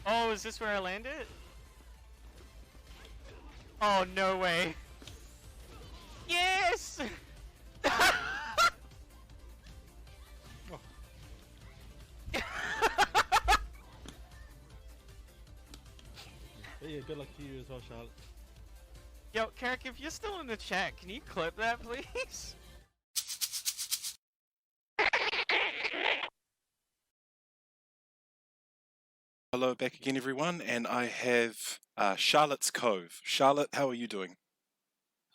Oh, is this where I landed? Oh, no way. Yes! But yeah, good luck to you as well, Charlotte. Yo, Carrick, if you're still in the chat, can you clip that, please? Hello back again, everyone, and I have CharlottesCove. Charlotte, how are you doing?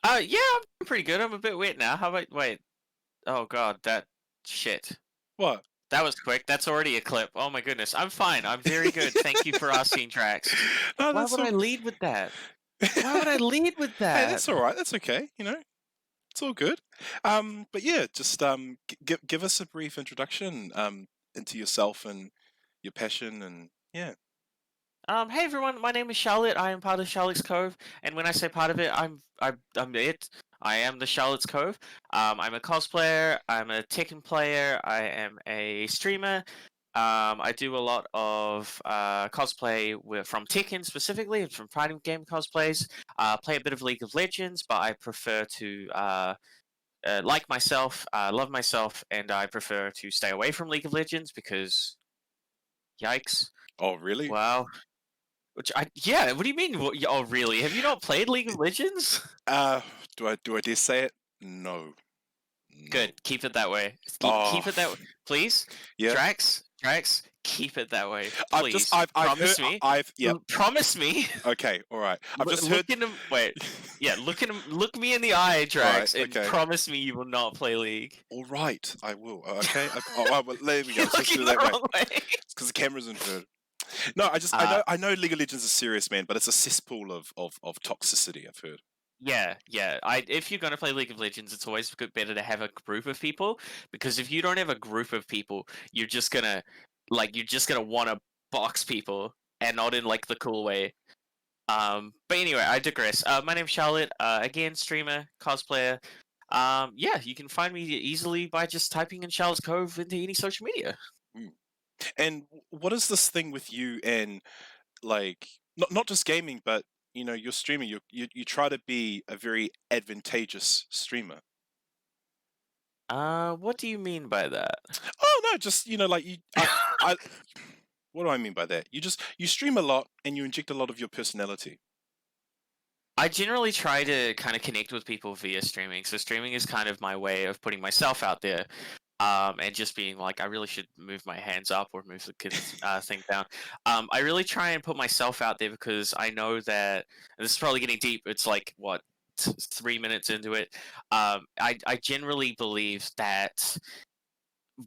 Yeah, I'm pretty good. I'm a bit wet now. How about, wait. Oh god, that shit. What? That was quick. That's already a clip. Oh my goodness. I'm fine. I'm very good. Thank you for asking, Drax. No, Why that's would all... I lead with that? Why would I lead with that? Hey, that's all right. That's okay. You know, it's all good. But yeah, just give us a brief introduction into yourself and your passion, and yeah. Hey everyone, my name is Charlotte. I am part of CharlottesCove, and when I say part of it, I'm it. I am the CharlottesCove. I'm a cosplayer. I'm a Tekken player. I am a streamer. I do a lot of cosplay from Tekken specifically, from fighting game cosplays. Play a bit of League of Legends, but I prefer to like myself, love myself, and I prefer to stay away from League of Legends because, yikes! Oh, really? Wow. Yeah. What do you mean? Oh, really? Have you not played League of Legends? Do I dare say it? No. Good. Keep it that way. Oh, Keep it that way, please. yeah. Drax, keep it that way, I've please. just, I've Promise heard, me. Yep. Promise me. Okay, all right. I've just look heard. in him. Wait. Yeah. Look in him. Look me in the eye, Drax, Right, and okay. promise me you will not play League. All right, I will. Okay. Oh, well, there we go. You're Let's just do looking that the way. wrong way. It's because the camera's inverted. No, I know League of Legends is serious, man, but it's a cesspool of toxicity, I've heard. Yeah. If you're gonna play League of Legends, it's always better to have a group of people, because if you don't have a group of people, you're just gonna want to box people, and not in like the cool way. But anyway, I digress. My name's Charlotte. Again, streamer, cosplayer. Yeah, you can find me easily by just typing in CharlottesCove into any social media. And what is this thing with you and like not just gaming, but you know, you're streaming. You try to be a very advantageous streamer. What do you mean by that? Oh no, just you know, like you. I what do I mean by that? You stream a lot and you inject a lot of your personality. I generally try to kind of connect with people via streaming. So streaming is kind of my way of putting myself out there, and just being like, I really should move my hands up or move the kids thing down. I really try and put myself out there because I know that, and this is probably getting deep. It's like what 3 minutes into it. I generally believe that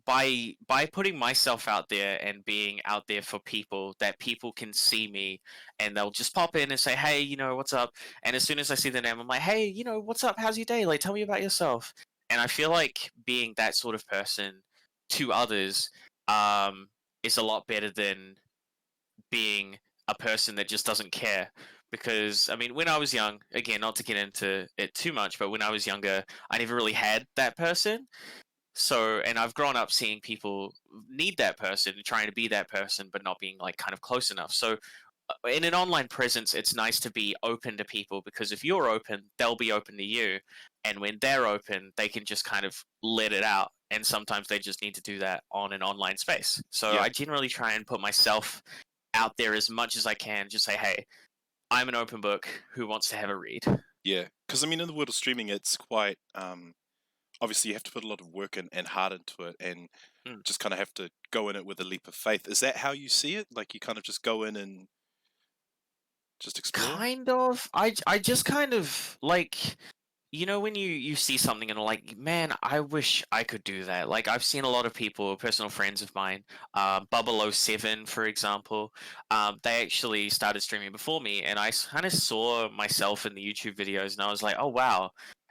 by putting myself out there and being out there for people, that people can see me and they'll just pop in and say, hey, you know, what's up? And as soon as I see their name, I'm like, hey, you know, what's up? How's your day? Like, tell me about yourself. And I feel like being that sort of person to others is a lot better than being a person that just doesn't care. Because I mean, when I was young, again, not to get into it too much, but when I was younger, I never really had that person. So, and I've grown up seeing people need that person, trying to be that person, but not being like kind of close enough. So, in an online presence, it's nice to be open to people, because if you're open, they'll be open to you. And when they're open, they can just kind of let it out. And sometimes they just need to do that on an online space. So, Yeah. I generally try and put myself out there as much as I can. Just say, hey, I'm an open book. Who wants to have a read? Yeah, because I mean, in the world of streaming, it's quite obviously you have to put a lot of work and heart into it, and just kind of have to go in it with a leap of faith. Is that how you see it? Like you kind of just go in and just explore? Kind of. I just kind of like, you know, when you see something and are like, man, I wish I could do that. Like, I've seen a lot of people, personal friends of mine, Bubble07, for example, they actually started streaming before me, and I kind of saw myself in the YouTube videos, and I was like, oh, wow.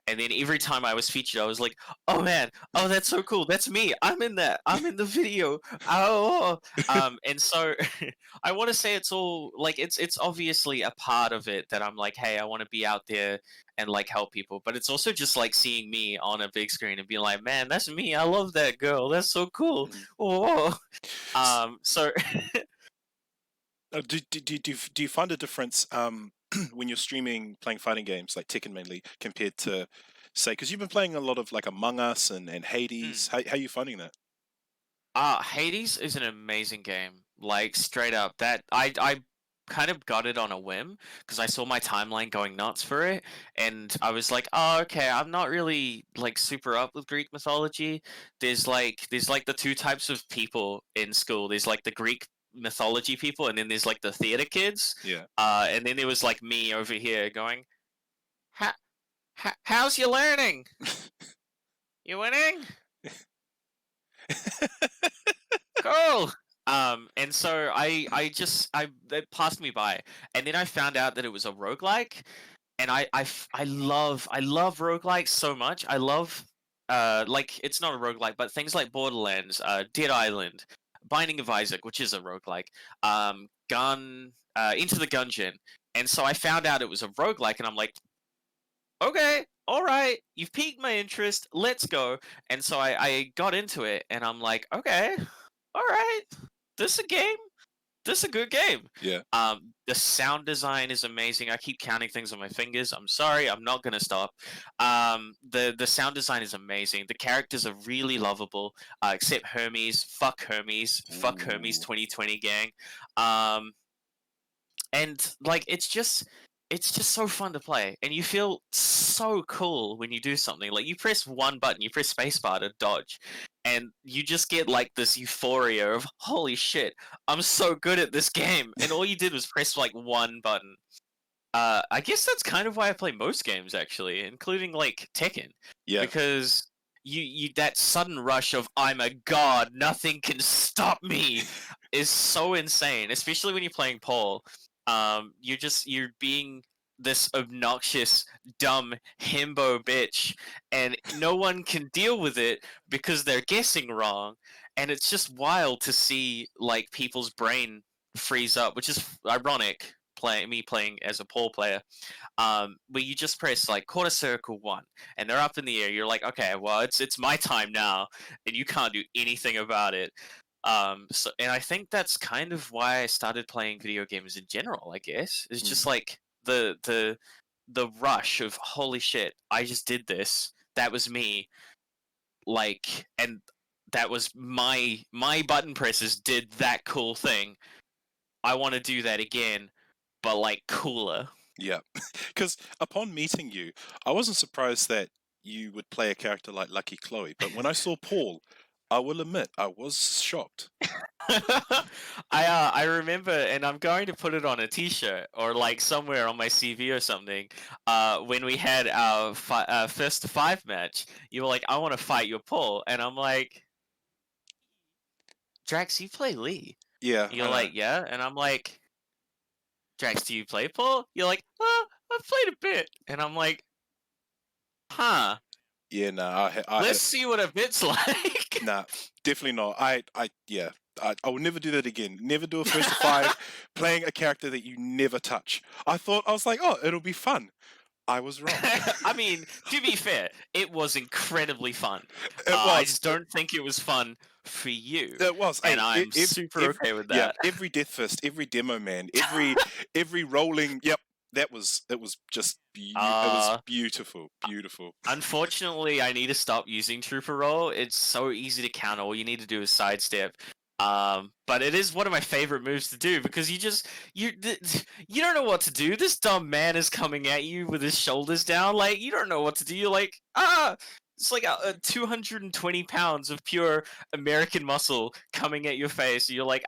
And then every time I was featured, I was like, oh, man, oh, that's so cool. That's me. I'm in that. I'm in the video. Oh. And so I want to say it's all, like, it's obviously a part of it that I'm like, hey, I want to be out there and like help people, but it's also just like seeing me on a big screen and being like, man, that's me. I love that girl. That's so cool. Oh, so Do you find a difference when you're streaming playing fighting games like Tekken mainly compared to say because you've been playing a lot of like Among Us and Hades? How are you finding that? Hades is an amazing game. Like straight up, that I kind of got it on a whim because I saw my timeline going nuts for it, and I was like, oh, okay, I'm not really like super up with Greek mythology. There's like the two types of people in school. There's like the Greek mythology people, and then there's like the theater kids. Yeah. And then there was like me over here going, how's you learning? You winning? Cool. And so it passed me by, and then I found out that it was a roguelike, and I love roguelikes so much. I love like it's not a roguelike, but things like Borderlands, Dead Island, Binding of Isaac, which is a roguelike, Into the Gungeon, and so I found out it was a roguelike, and I'm like, okay, all right, you've piqued my interest. Let's go. And so I got into it, and I'm like, okay, all right, this is a game. This is a good game. Yeah. The sound design is amazing. I keep counting things on my fingers. I'm sorry, I'm not gonna stop. The sound design is amazing. The characters are really lovable, except Hermes. Fuck Hermes. Fuck Hermes. Ooh. 2020 gang. And like it's just so fun to play, and you feel so cool when you do something. Like you press one button, you press spacebar to dodge, and you just get like this euphoria of holy shit, I'm so good at this game, and all you did was press like one button. I guess that's kind of why I play most games actually, including like Tekken, Yeah. because you that sudden rush of I'm a god, nothing can stop me, is so insane, especially when you're playing Paul. You're being this obnoxious, dumb himbo bitch, and no one can deal with it because they're guessing wrong, and it's just wild to see like people's brain freeze up, which is ironic. Playing as a Paul player, where you just press like quarter circle one, and they're up in the air. You're like, okay, well, it's my time now, and you can't do anything about it. And I think that's kind of why I started playing video games in general. I guess it's just like the rush of holy shit, I just did this. That was me. Like, and that was my button presses did that cool thing. I want to do that again, but like cooler. Yeah. Because upon meeting you, I wasn't surprised that you would play a character like Lucky Chloe, but when I saw Paul, I will admit I was shocked. I remember, and I'm going to put it on a T-shirt or like somewhere on my CV or something. When we had our first 5 match, you were like, "I want to fight your Paul," and I'm like, "Drax, you play Lee?" Yeah. You're I know. like, "Yeah," and I'm like, "Drax, do you play Paul?" You're like, "Oh, I've played a bit," and I'm like, "Huh." Yeah, no, Let's see what a bit's like. nah, definitely not. Yeah, I will never do that again. Never do a first to 5 playing a character that you never touch. I was like, oh, it'll be fun. I was wrong. I mean, to be fair, it was incredibly fun. It I was. just don't think it was fun for you. It was, and hey, I'm super okay with Yeah, that. every Death Fist, every demo man, every rolling. Yep, it was just it was beautiful, beautiful. Unfortunately, I need to stop using Trooper Roll. It's so easy to counter. All you need to do is sidestep. But it is one of my favorite moves to do because you don't know what to do. This dumb man is coming at you with his shoulders down. Like you don't know what to do. You're like, it's like 220 pounds of pure American muscle coming at your face. You're like,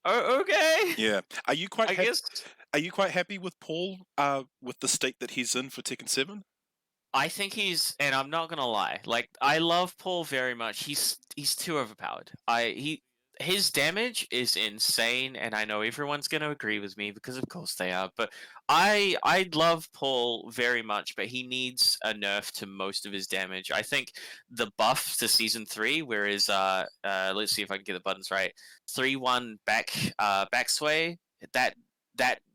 okay. Yeah, are you quite? I guess. Are you quite happy with Paul? With the state that he's in for Tekken 7? I think and I'm not gonna lie, like I love Paul very much. He's too overpowered. His damage is insane, and I know everyone's gonna agree with me because of course they are. But I love Paul very much, but he needs a nerf to most of his damage. I think the buff to season 3, whereas let's see if I can get the buttons right. 3-1 back sway, that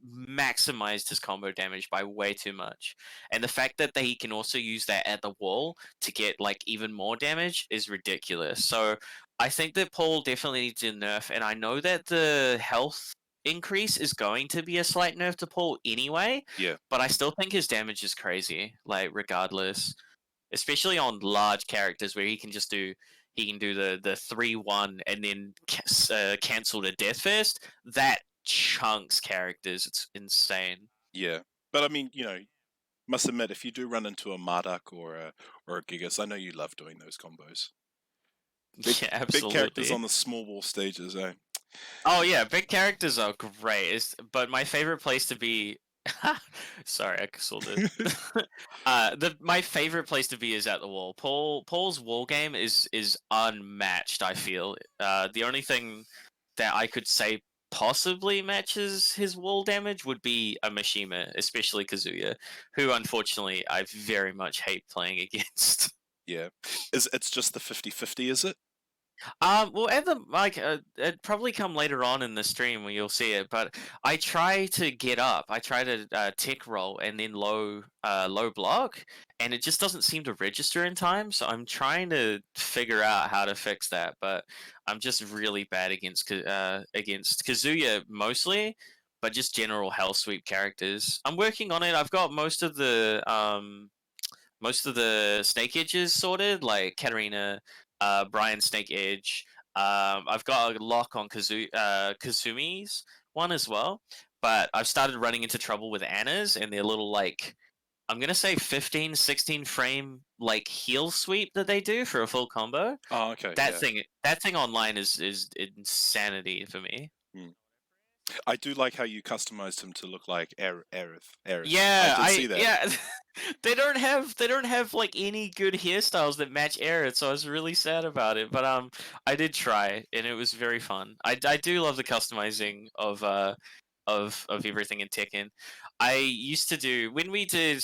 maximized his combo damage by way too much. And the fact that he can also use that at the wall to get like even more damage is ridiculous. So I think that Paul definitely needs a nerf, and I know that the health increase is going to be a slight nerf to Paul anyway. Yeah. But I still think his damage is crazy. Like regardless, especially on large characters where he can do the 3-1 and then cancel the Death Fist. That chunks characters. It's insane. Yeah. But I mean, must admit, if you do run into a Marduk or a Gigas, I know you love doing those combos. Yeah, absolutely. Big characters on the small wall stages, eh? Oh yeah, big characters are great. But my favorite place to be. Sorry, I sold it. My favorite place to be is at the wall. Paul's wall game is unmatched. I feel. The only thing that I could say possibly matches his wall damage would be a Mishima, especially Kazuya, who unfortunately I very much hate playing against. Yeah. It's just the 50-50, is it? Well, it'd probably come later on in the stream where you'll see it. But I try to get up. I try to tick roll and then low block, and it just doesn't seem to register in time. So I'm trying to figure out how to fix that. But I'm just really bad against Kazuya mostly, but just general hell sweep characters. I'm working on it. I've got most of the snake edges sorted, like Katarina. Brian Snake Edge. I've got a lock on Kazumi's one as well, but I've started running into trouble with Anna's and their little I'm gonna say 15, 16 frame heel sweep that they do for a full combo. Oh, okay. That thing online is insanity for me. I do like how you customized him to look like Aerith. Yeah, I did see that. Yeah, they don't have any good hairstyles that match Aerith, so I was really sad about it. But I did try, and it was very fun. I do love the customizing of everything in Tekken. I used to do when we did.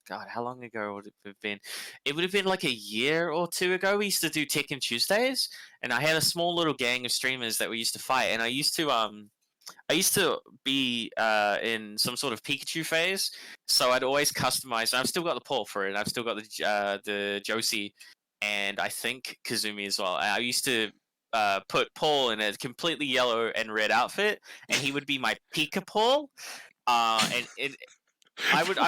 God, how long ago would it have been? It would have been like a year or two ago. We used to do Tekken Tuesdays, and I had a small little gang of streamers that we used to fight. And I used to be in some sort of Pikachu phase, so I'd always customize. I've still got the Paul for it. I've still got the Josie, and I think Kazumi as well. I used to put Paul in a completely yellow and red outfit, and he would be my Pika Paul. And I would,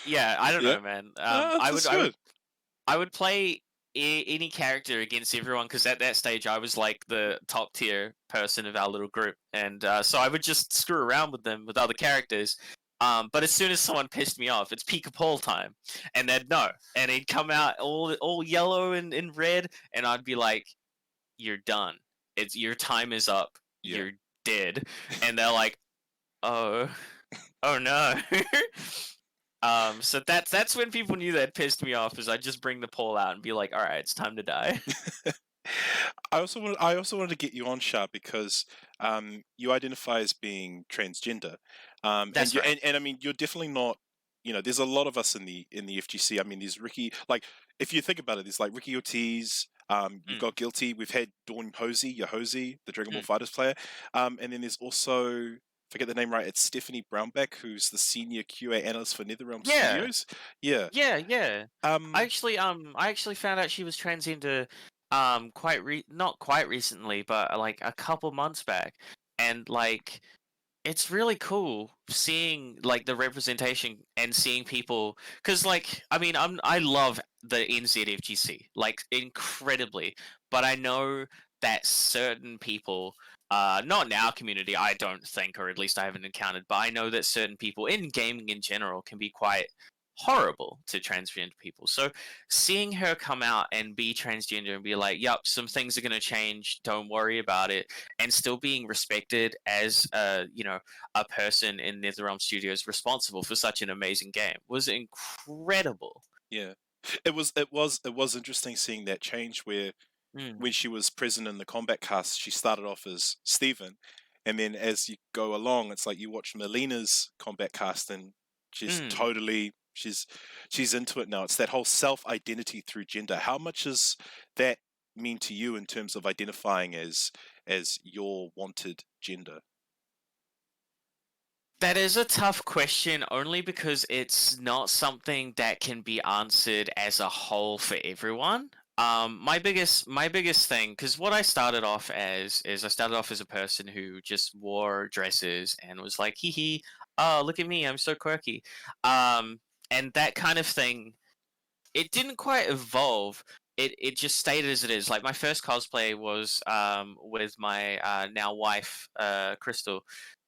yeah, I don't know, man. I would play any character against everyone because at that stage I was like the top tier person of our little group, and so I would just screw around with them with other characters. But as soon as someone pissed me off, it's Pika Paul time, and they'd know, and he'd come out all yellow and red, and I'd be like, "You're done. Your time is up. Yeah. You're dead." And they're like, "Oh." Oh no. So that's when people knew that pissed me off, is I just bring the pole out and be like, all right, it's time to die. I also wanted to get you on, Sharp, because you identify as being transgender. That's right. And I mean, you're definitely not. There's a lot of us in the FGC. I mean, there's Ricky. Like, if you think about it, there's like Ricky Ortiz. You've got Guilty. We've had Dawn Hosey, the Dragon Ball Fighters player. And then there's also, forget the name right, it's Stephanie Brownback, who's the senior QA analyst for NetherRealm Studios. Yeah. I actually found out she was transgender not quite recently, but like a couple months back. And like it's really cool seeing like the representation and seeing people, because like I love the NZFGC like incredibly, but I know that certain people, not in our community, I don't think, or at least I haven't encountered, but I know that certain people in gaming in general can be quite horrible to transgender people. So seeing her come out and be transgender and be like, "Yup, some things are going to change. Don't worry about it," and still being respected as a person in NetherRealm Studios responsible for such an amazing game was incredible. Yeah, it was interesting seeing that change where when she was present in the combat cast, she started off as Steven, and then as you go along, it's like you watch Melina's combat cast and she's totally she's into it now. It's that whole self-identity through gender. How much does that mean to you in terms of identifying as your wanted gender? That is a tough question, only because it's not something that can be answered as a whole for everyone. My biggest thing, because what I started off as is I started off as a person who just wore dresses and was like, hee hee, oh look at me, I'm so quirky. And that kind of thing, it didn't quite evolve. It just stayed as it is. Like my first cosplay was with my now wife Crystal.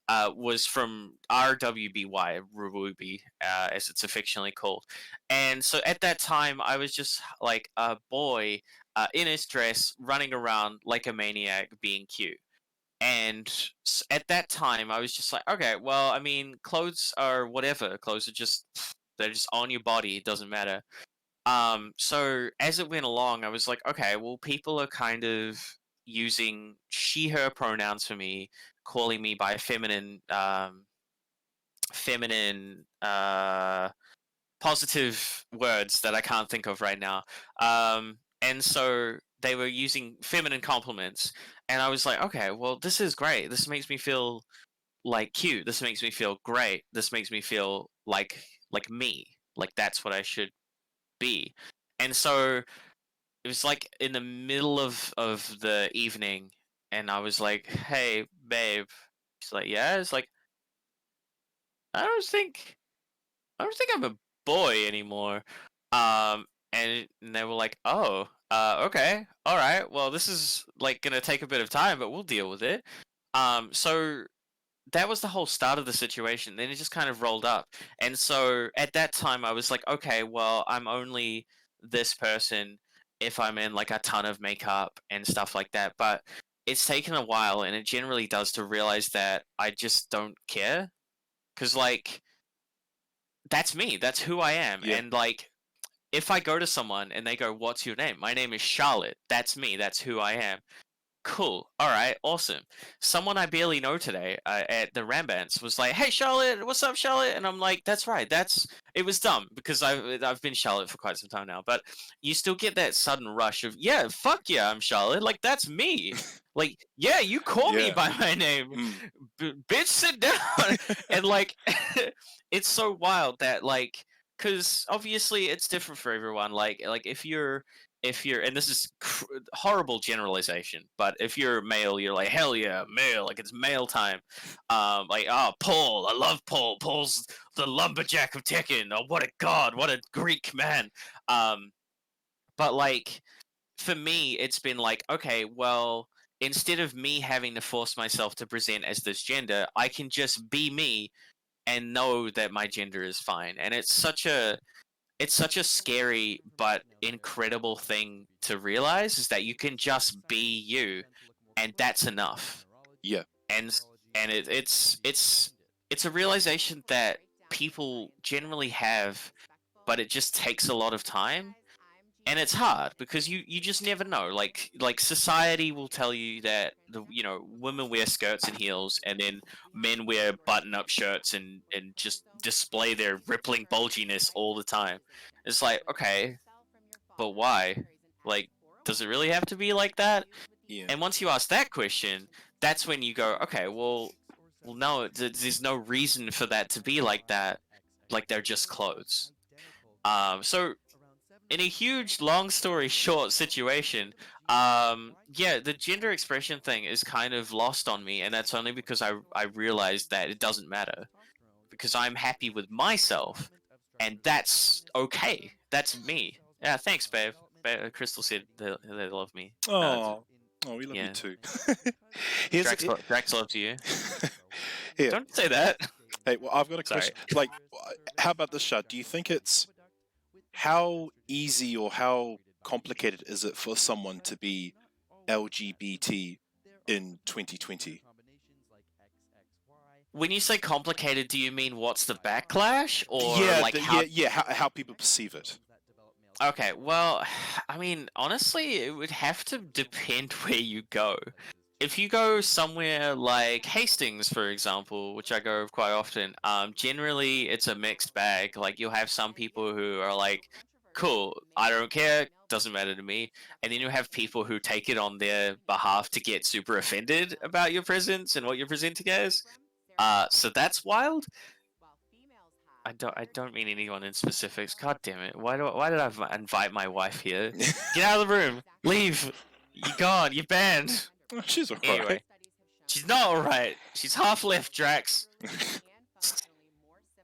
Was from RWBY, Ruby, as it's affectionately called. And so at that time, I was just like a boy in his dress, running around like a maniac, being cute. And at that time, I was just like, okay, well, I mean, clothes are whatever. Clothes are just, they're just on your body. It doesn't matter. So as it went along, I was like, okay, well, people are kind of using she, her pronouns for me, calling me by feminine, positive words that I can't think of right now. And so they were using feminine compliments, and I was like, okay, well, this is great. This makes me feel like cute. This makes me feel great. This makes me feel like me. Like that's what I should be. And so it was like in the middle of the evening, and I was like, "Hey, babe." She's like, "Yeah." It's like, I don't think I'm a boy anymore. And they were like, "Oh, okay, all right. Well, this is like gonna take a bit of time, but we'll deal with it." So that was the whole start of the situation. Then it just kind of rolled up. And so at that time, I was like, okay, well, I'm only this person if I'm in like a ton of makeup and stuff like that. But it's taken a while, and it generally does, to realize that I just don't care. Because, like, that's me. That's who I am. Yeah. And, like, if I go to someone and they go, "What's your name?" My name is Charlotte. That's me. That's who I am. Cool. All right. Awesome. Someone I barely know today at the Rambants was like, "Hey, Charlotte, what's up, Charlotte?" And I'm like, "That's right. It was dumb because I've been Charlotte for quite some time now, but you still get that sudden rush of, yeah, fuck yeah, I'm Charlotte. Like that's me. Like yeah, you call me Yeah. by my name, bitch, sit down." And like, it's so wild that like, because obviously it's different for everyone. Like if you're and this is horrible generalization, but if you're male, you're like, hell yeah, male, like it's male time. Like, oh, Paul, I love Paul. Paul's the lumberjack of Tekken. Oh, what a god, what a Greek man. But like for me, it's been like, okay, well, instead of me having to force myself to present as this gender, I can just be me and know that my gender is fine. And it's such a scary but incredible thing to realize, is that you can just be you, and that's enough. Yeah. And it's a realization that people generally have, but it just takes a lot of time, and it's hard because you just never know. Like society will tell you that women wear skirts and heels, and then men wear button up shirts and just display their rippling bulginess all the time. It's like, okay, but why? Like, does it really have to be like that? Yeah. And once you ask that question, that's when you go, okay, well no, there's no reason for that to be like that. Like they're just clothes. So in a huge, long story short situation, yeah, the gender expression thing is kind of lost on me, and that's only because I realized that it doesn't matter, because I'm happy with myself, and that's okay. That's me. Yeah, thanks, babe. Crystal said they love me. Oh. Oh, we love you Yeah. too. Here's Drax loves you. Here. Don't say that. Hey, well, I've got a Sorry. question. Like, how about this, Shad? Do you think how easy or how complicated is it for someone to be LGBT in 2020? When you say complicated, do you mean what's the backlash, or Yeah, like how? how people perceive it. Okay, well, I mean, honestly, it would have to depend where you go. If you go somewhere like Hastings, for example, which I go quite often, generally it's a mixed bag. Like you'll have some people who are like, "Cool, I don't care, doesn't matter to me," and then you have people who take it on their behalf to get super offended about your presence and what you're presenting as. So that's wild. I don't mean anyone in specifics. God damn it! Why did I invite my wife here? Get out of the room. Leave. You gone. You're banned. She's alright. Anyway, she's not alright. She's half left, Drax.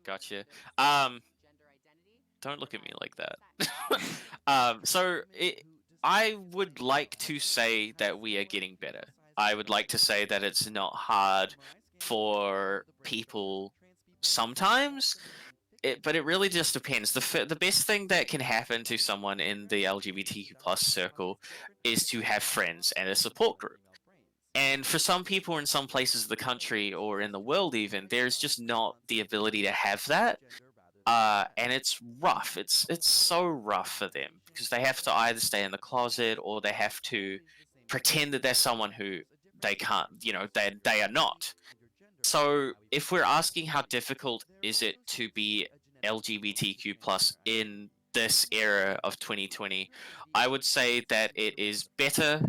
Gotcha. Don't look at me like that. I would like to say that we are getting better. I would like to say that it's not hard for people sometimes, but it really just depends. The best thing that can happen to someone in the LGBTQ plus circle is to have friends and a support group. And for some people in some places of the country or in the world even, there's just not the ability to have that. And it's rough. It's so rough for them because they have to either stay in the closet or they have to pretend that they're someone who they can't, they are not. So if we're asking how difficult is it to be LGBTQ plus in this era of 2020, I would say that it is better,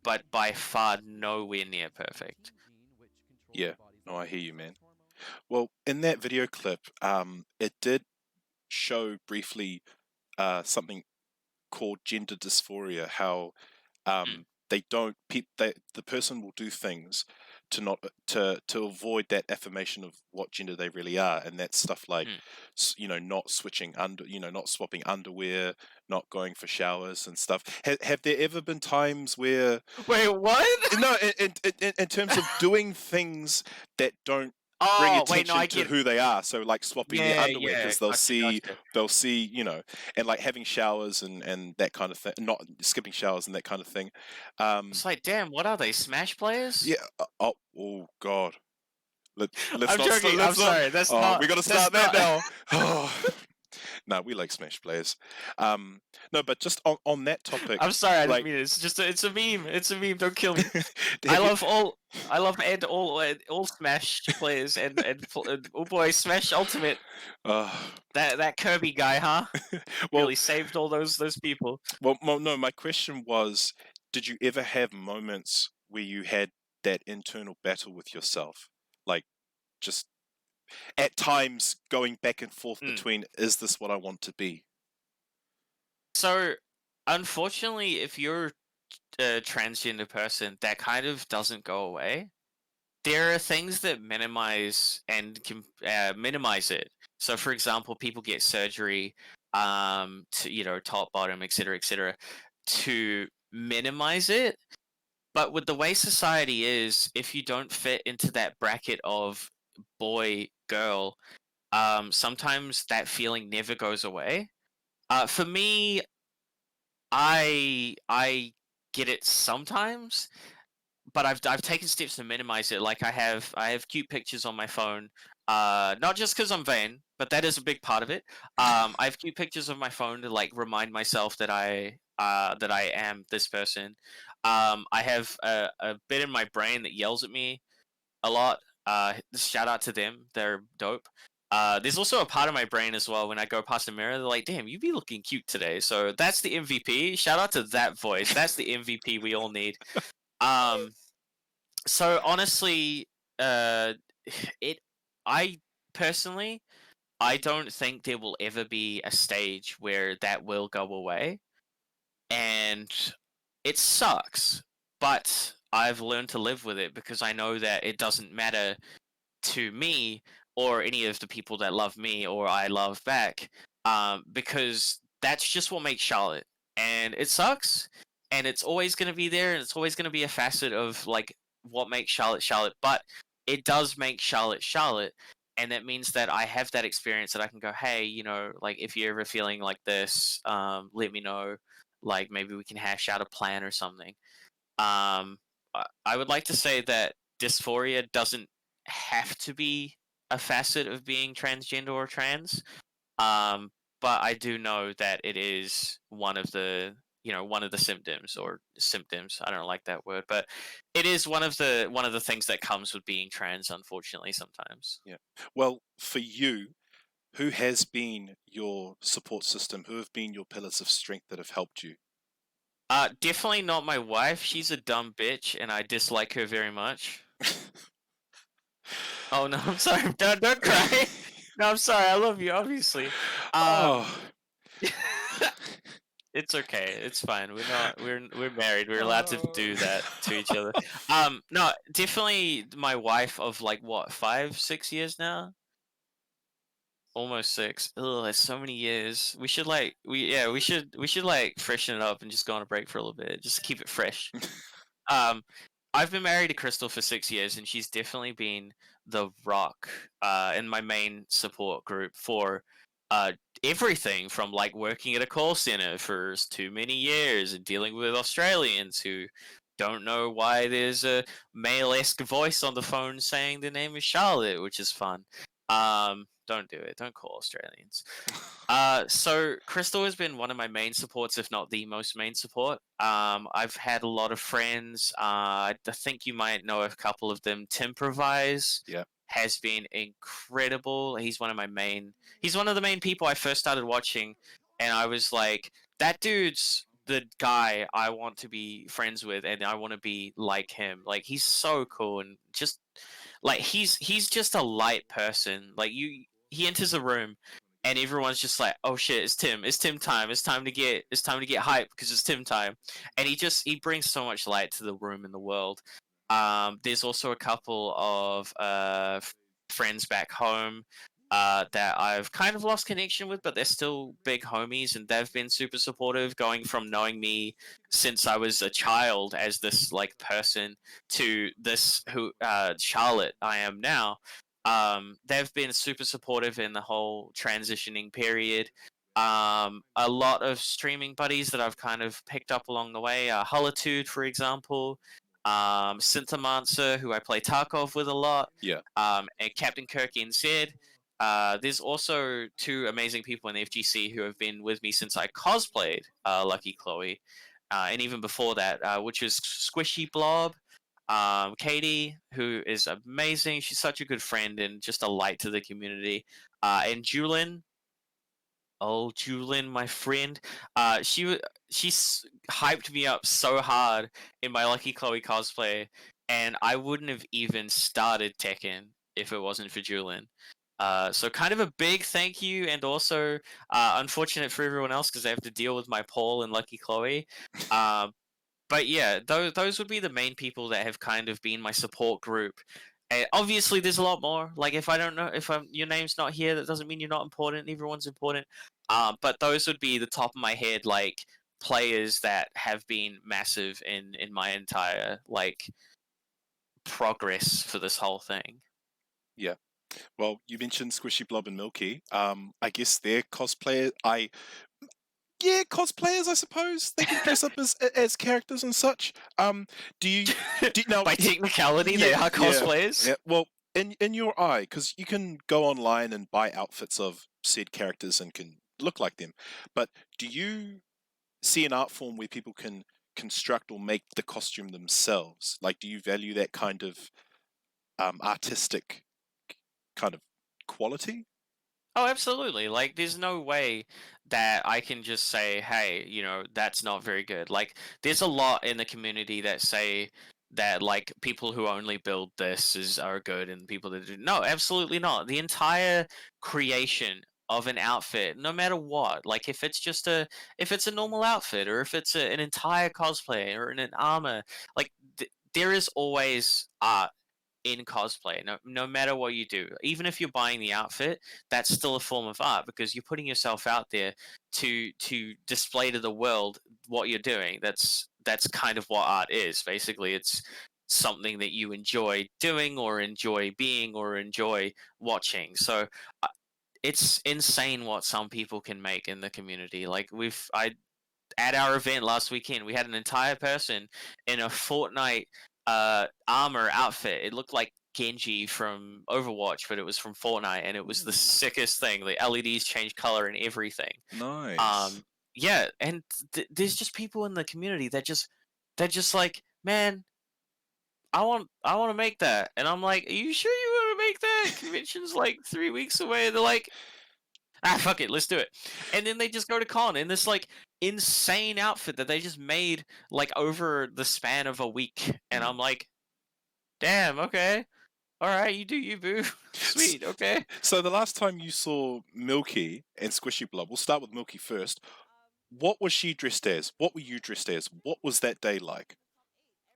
but by far nowhere near perfect. Yeah, no, I hear you, man. Well, in that video clip, it did show briefly something called gender dysphoria. How they don't the person will do things to not to avoid that affirmation of what gender they really are, and that's stuff like not switching not swapping underwear, not going for showers and stuff. Have there ever been times where Wait, what? no, in terms of doing things that don't bring attention to who they are, so like swapping their underwear because they'll see and like having showers and that kind of thing, not skipping showers and that kind of thing. It's like, damn, what are they, Smash players? Yeah. Oh God. Let's I'm not joking. I'm sorry. That's not. We got to start that now. No, we like Smash players. No, but just on that topic. I'm sorry, I didn't mean it. It's a meme. It's a meme. Don't kill me. I love all Smash players and oh boy, Smash Ultimate. That Kirby guy, huh? Well, really saved all those people. Well, no. My question was, did you ever have moments where you had that internal battle with yourself, like just at times going back and forth between, is this what I want to be? So, unfortunately, if you're a transgender person, that kind of doesn't go away. There are things that minimize and can minimize it. So, for example, people get surgery, to top, bottom, etc., to minimize it. But with the way society is, if you don't fit into that bracket of boy, girl, sometimes that feeling never goes away. For me, I get it sometimes, but I've taken steps to minimize it. Like I have cute pictures on my phone, not just because I'm vain, but that is a big part of it. I have cute pictures of my phone to like remind myself that I am this person. I have a bit in my brain that yells at me a lot. Shout out to them, they're dope. There's also a part of my brain as well when I go past a mirror, they're like, damn, you be looking cute today. So that's the MVP. Shout out to that voice. That's the MVP we all need. So honestly, I personally, I don't think there will ever be a stage where that will go away. And it sucks, but I've learned to live with it because I know that it doesn't matter to me or any of the people that love me or I love back, because that's just what makes Charlotte. And it sucks, and it's always going to be there, and it's always going to be a facet of like what makes Charlotte Charlotte, but it does make Charlotte Charlotte. And that means that I have that experience that I can go, hey, like if you're ever feeling like this, let me know. Like maybe we can hash out a plan or something. I would like to say that dysphoria doesn't have to be a facet of being transgender or trans, but I do know that it is one of the symptoms or symptoms. I don't like that word, but it is one of the things that comes with being trans, unfortunately, sometimes. Yeah. Well, for you, who has been your support system? Who have been your pillars of strength that have helped you? Definitely not my wife. She's a dumb bitch, and I dislike her very much. Oh no, I'm sorry. Don't cry. No, I'm sorry. I love you, obviously. Oh. It's okay. It's fine. We're married. We're allowed to do Oh. that to each other. No, definitely my wife of like what, 5, 6 years now? Almost 6. Ugh, that's so many years. We should like we should like freshen it up and just go on a break for a little bit. Just keep it fresh. Um, I've been married to Crystal for 6 years, and she's definitely been the rock in my main support group for uh, everything from like working at a call center for too many years and dealing with Australians who don't know why there's a male-esque voice on the phone saying the name is Charlotte, which is fun. Don't do it. Don't call Australians. So Crystal has been one of my main supports, if not the most main support. I've had a lot of friends. I think you might know a couple of them. Timprovise Yeah. has been incredible. He's one of my main. He's one of the main people I first started watching, and I was like, that dude's the guy I want to be friends with, and I want to be like him. Like he's so cool, and just like he's just a light person. Like he enters a room and everyone's just like, "Oh shit, it's Tim time. It's time to get hype because it's Tim time." And he brings so much light to the room and the world. There's also a couple of friends back home that I've kind of lost connection with, but they're still big homies, and they've been super supportive, going from knowing me since I was a child as this like person to this who Charlotte I am now. They've been super supportive in the whole transitioning period. A lot of streaming buddies that I've kind of picked up along the way, Holitude, for example, Synthomancer, who I play Tarkov with a lot, Yeah. and Captain Kirk NZ. There's also two amazing people in the FGC who have been with me since I cosplayed Lucky Chloe, and even before that, which is Squishy Blob. Katie, who is amazing. She's such a good friend and just a light to the community. And Julin, oh Julin, my friend. She's hyped me up so hard in my Lucky Chloe cosplay, and I wouldn't have even started Tekken if it wasn't for Julin. So kind of a big thank you, and also unfortunate for everyone else because they have to deal with my Paul and Lucky Chloe. But yeah, those would be the main people that have kind of been my support group. And obviously, there's a lot more. Like if I don't know if your name's not here, that doesn't mean you're not important. Everyone's important. But those would be the top of my head, like players that have been massive in my entire like progress for this whole thing. Yeah. Well, you mentioned Squishy Blob and Milky. I guess they're cosplayers. Cosplayers, I suppose. They can dress up as characters and such. Do you now By technicality, they are cosplayers. Yeah. Well, in your eye, because you can go online and buy outfits of said characters and can look like them. But do you see an art form where people can construct or make the costume themselves? Like, do you value that kind of artistic kind of quality? Oh, absolutely. Like, there's no way that I can just say, hey, that's not very good. Like, there's a lot in the community that say that, like, people who only build this are good and people that do. No, absolutely not. The entire creation of an outfit, no matter what, like, if it's a normal outfit or if it's an entire cosplay or an armor, like, there is always art in cosplay, no matter what you do. Even if you're buying the outfit, that's still a form of art because you're putting yourself out there to display to the world what you're doing. That's kind of what art is. Basically, it's something that you enjoy doing or enjoy being or enjoy watching. So it's insane what some people can make in the community. Like at our event last weekend, we had an entire person in a Fortnite armor outfit. It looked like Genji from Overwatch, but it was from Fortnite, and it was the sickest thing. The LEDs changed color and everything. Nice. Yeah, and there's just people in the community that they're just like, man, I want to make that, and I'm like, are you sure you want to make that? Convention's like 3 weeks away. They're like, fuck it, let's do it. And then they just go to con in this like insane outfit that they just made like over the span of a week. And I'm like, damn, okay. All right, you do you, boo. Sweet, okay. So the last time you saw Milky and Squishy Blob, we'll start with Milky first. What was she dressed as? What were you dressed as? What was that day like?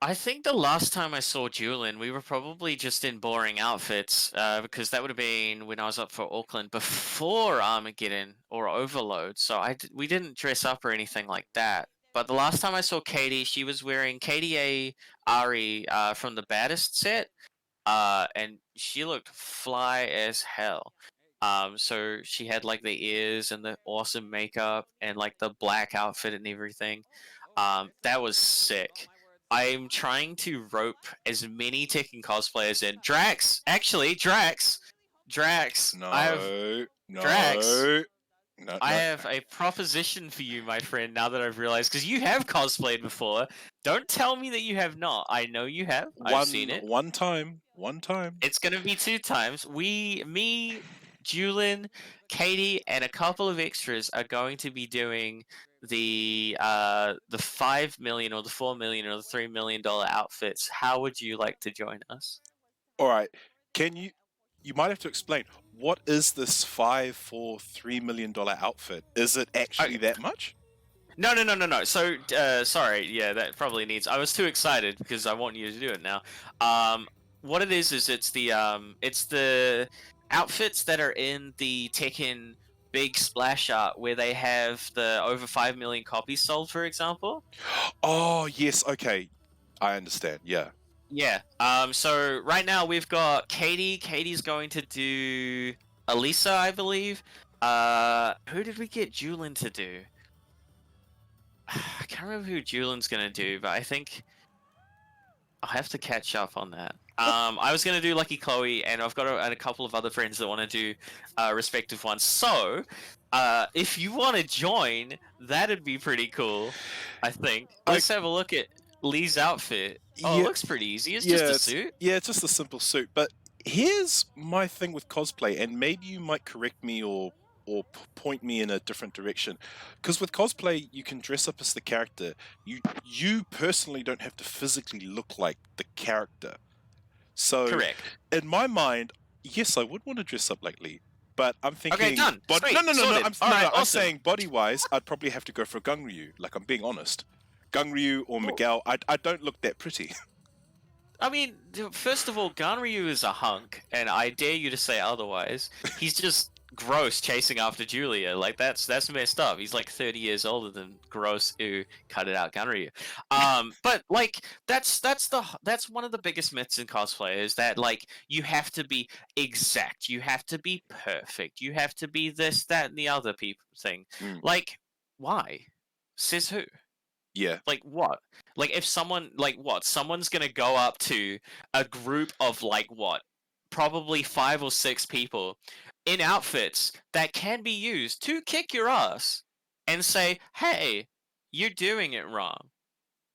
I think the last time I saw Julian, we were probably just in boring outfits, because that would have been when I was up for Auckland before Armageddon or Overload. So we didn't dress up or anything like that. But the last time I saw Katie, she was wearing KDA Ari from the Baddest set, and she looked fly as hell. So she had like the ears and the awesome makeup and like the black outfit and everything. That was sick. I'm trying to rope as many Tekken cosplayers in. Drax, actually, Drax. No, Drax. no, no, I no. have a proposition for you, my friend. Now that I've realized, because you have cosplayed before. Don't tell me that you have not. I know you have. I've seen it. One time. It's gonna be 2 times. Me, Julin, Katie, and a couple of extras are going to be doing the 5 million or the 4 million or the $3 million outfits. How would you like to join us? All right. Can you? You might have to explain what is this $3 million outfit? Is it actually that much? No. So, sorry. Yeah, that probably needs. I was too excited because I want you to do it now. What it is it's the outfits that are in the Tekken big splash art where they have the over 5 million copies sold, for example. Oh yes. Okay, I understand. Yeah. Yeah. So right now we've got Katie. Katie's going to do Elisa, I believe. Who did we get Julin to do? I can't remember who Julian's gonna do, but I think I'll have to catch up on that. I was gonna do Lucky Chloe, and I've got a couple of other friends that want to do respective ones. So, if you want to join, that'd be pretty cool. I think. Let's have a look at Lee's outfit. Oh, Yeah. it looks pretty easy. It's just a suit. Yeah, it's just a simple suit. But here's my thing with cosplay, and maybe you might correct me or point me in a different direction. Because with cosplay, you can dress up as the character. You personally don't have to physically look like the character. So, Correct. in my mind, yes, I would want to dress up like Lee. But I'm thinking, Okay, done. Sweet. no. Sorted. I'm Awesome. saying body-wise, I'd probably have to go for Gungryu. Like, I'm being honest. Gungryu or Miguel, I don't look that pretty. I mean, first of all, Ganryu is a hunk, and I dare you to say otherwise. He's just gross chasing after Julia. Like that's messed up. He's like 30 years older than gross. Ooh, cut it out, Ganryu. But like that's one of the biggest myths in cosplay is that like you have to be exact, you have to be perfect, you have to be this, that, and the other thing. Like, why? Says who? Yeah. Like what? Like if someone like what? Someone's gonna go up to a group of like what? Probably 5 or 6 people in outfits that can be used to kick your ass and say, "Hey, you're doing it wrong."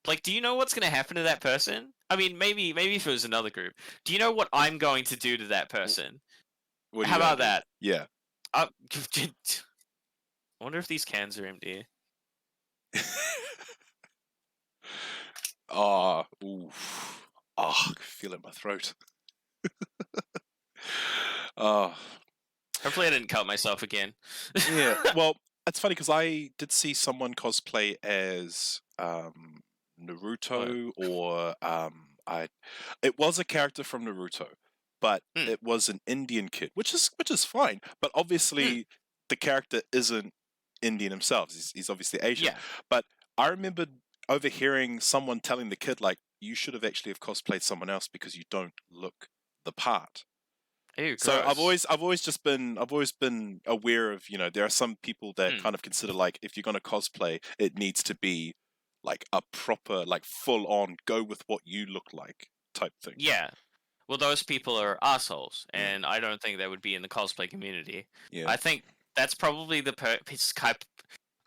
Like, do you know what's gonna happen to that person? I mean, maybe if it was another group. Do you know what I'm going to do to that person? How about that? Yeah. I wonder if these cans are empty. Oh, oof. Oh, I can feel it in my throat. Oh. Hopefully I didn't cut myself again. Yeah, well, it's funny because I did see someone cosplay as Naruto, or it was a character from Naruto, but it was an Indian kid, which is fine. But obviously, the character isn't Indian himself. He's obviously Asian. Yeah. But I remember overhearing someone telling the kid, like, you should have actually have cosplayed someone else because you don't look the part. Ew, so gross. I've always been aware of, there are some people that kind of consider, like, if you're going to cosplay, it needs to be like a proper, like, full on go with what you look like type thing. Yeah. Well, those people are assholes, and I don't think they would be in the cosplay community. Yeah. I think that's probably the type.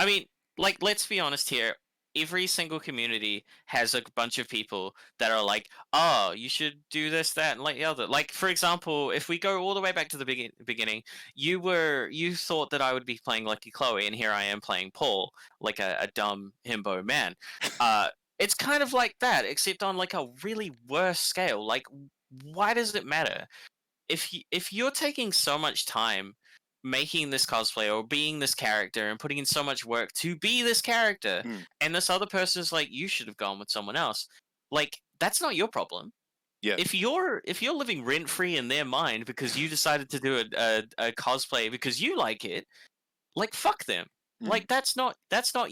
I mean, like, let's be honest here. Every single community has a bunch of people that are like, oh, you should do this, that, and like the other. Like, for example, if we go all the way back to the beginning, you thought that I would be playing Lucky Chloe, and here I am playing Paul, like a dumb himbo man. It's kind of like that, except on like a really worse scale. Like, why does it matter? If you're taking so much time making this cosplay or being this character and putting in so much work to be this character, Mm. and this other person's like, you should have gone with someone else, like, that's not your problem. Yeah. If you're living rent free in their mind because you decided to do a cosplay because you like it, like, fuck them. Mm. Like, that's not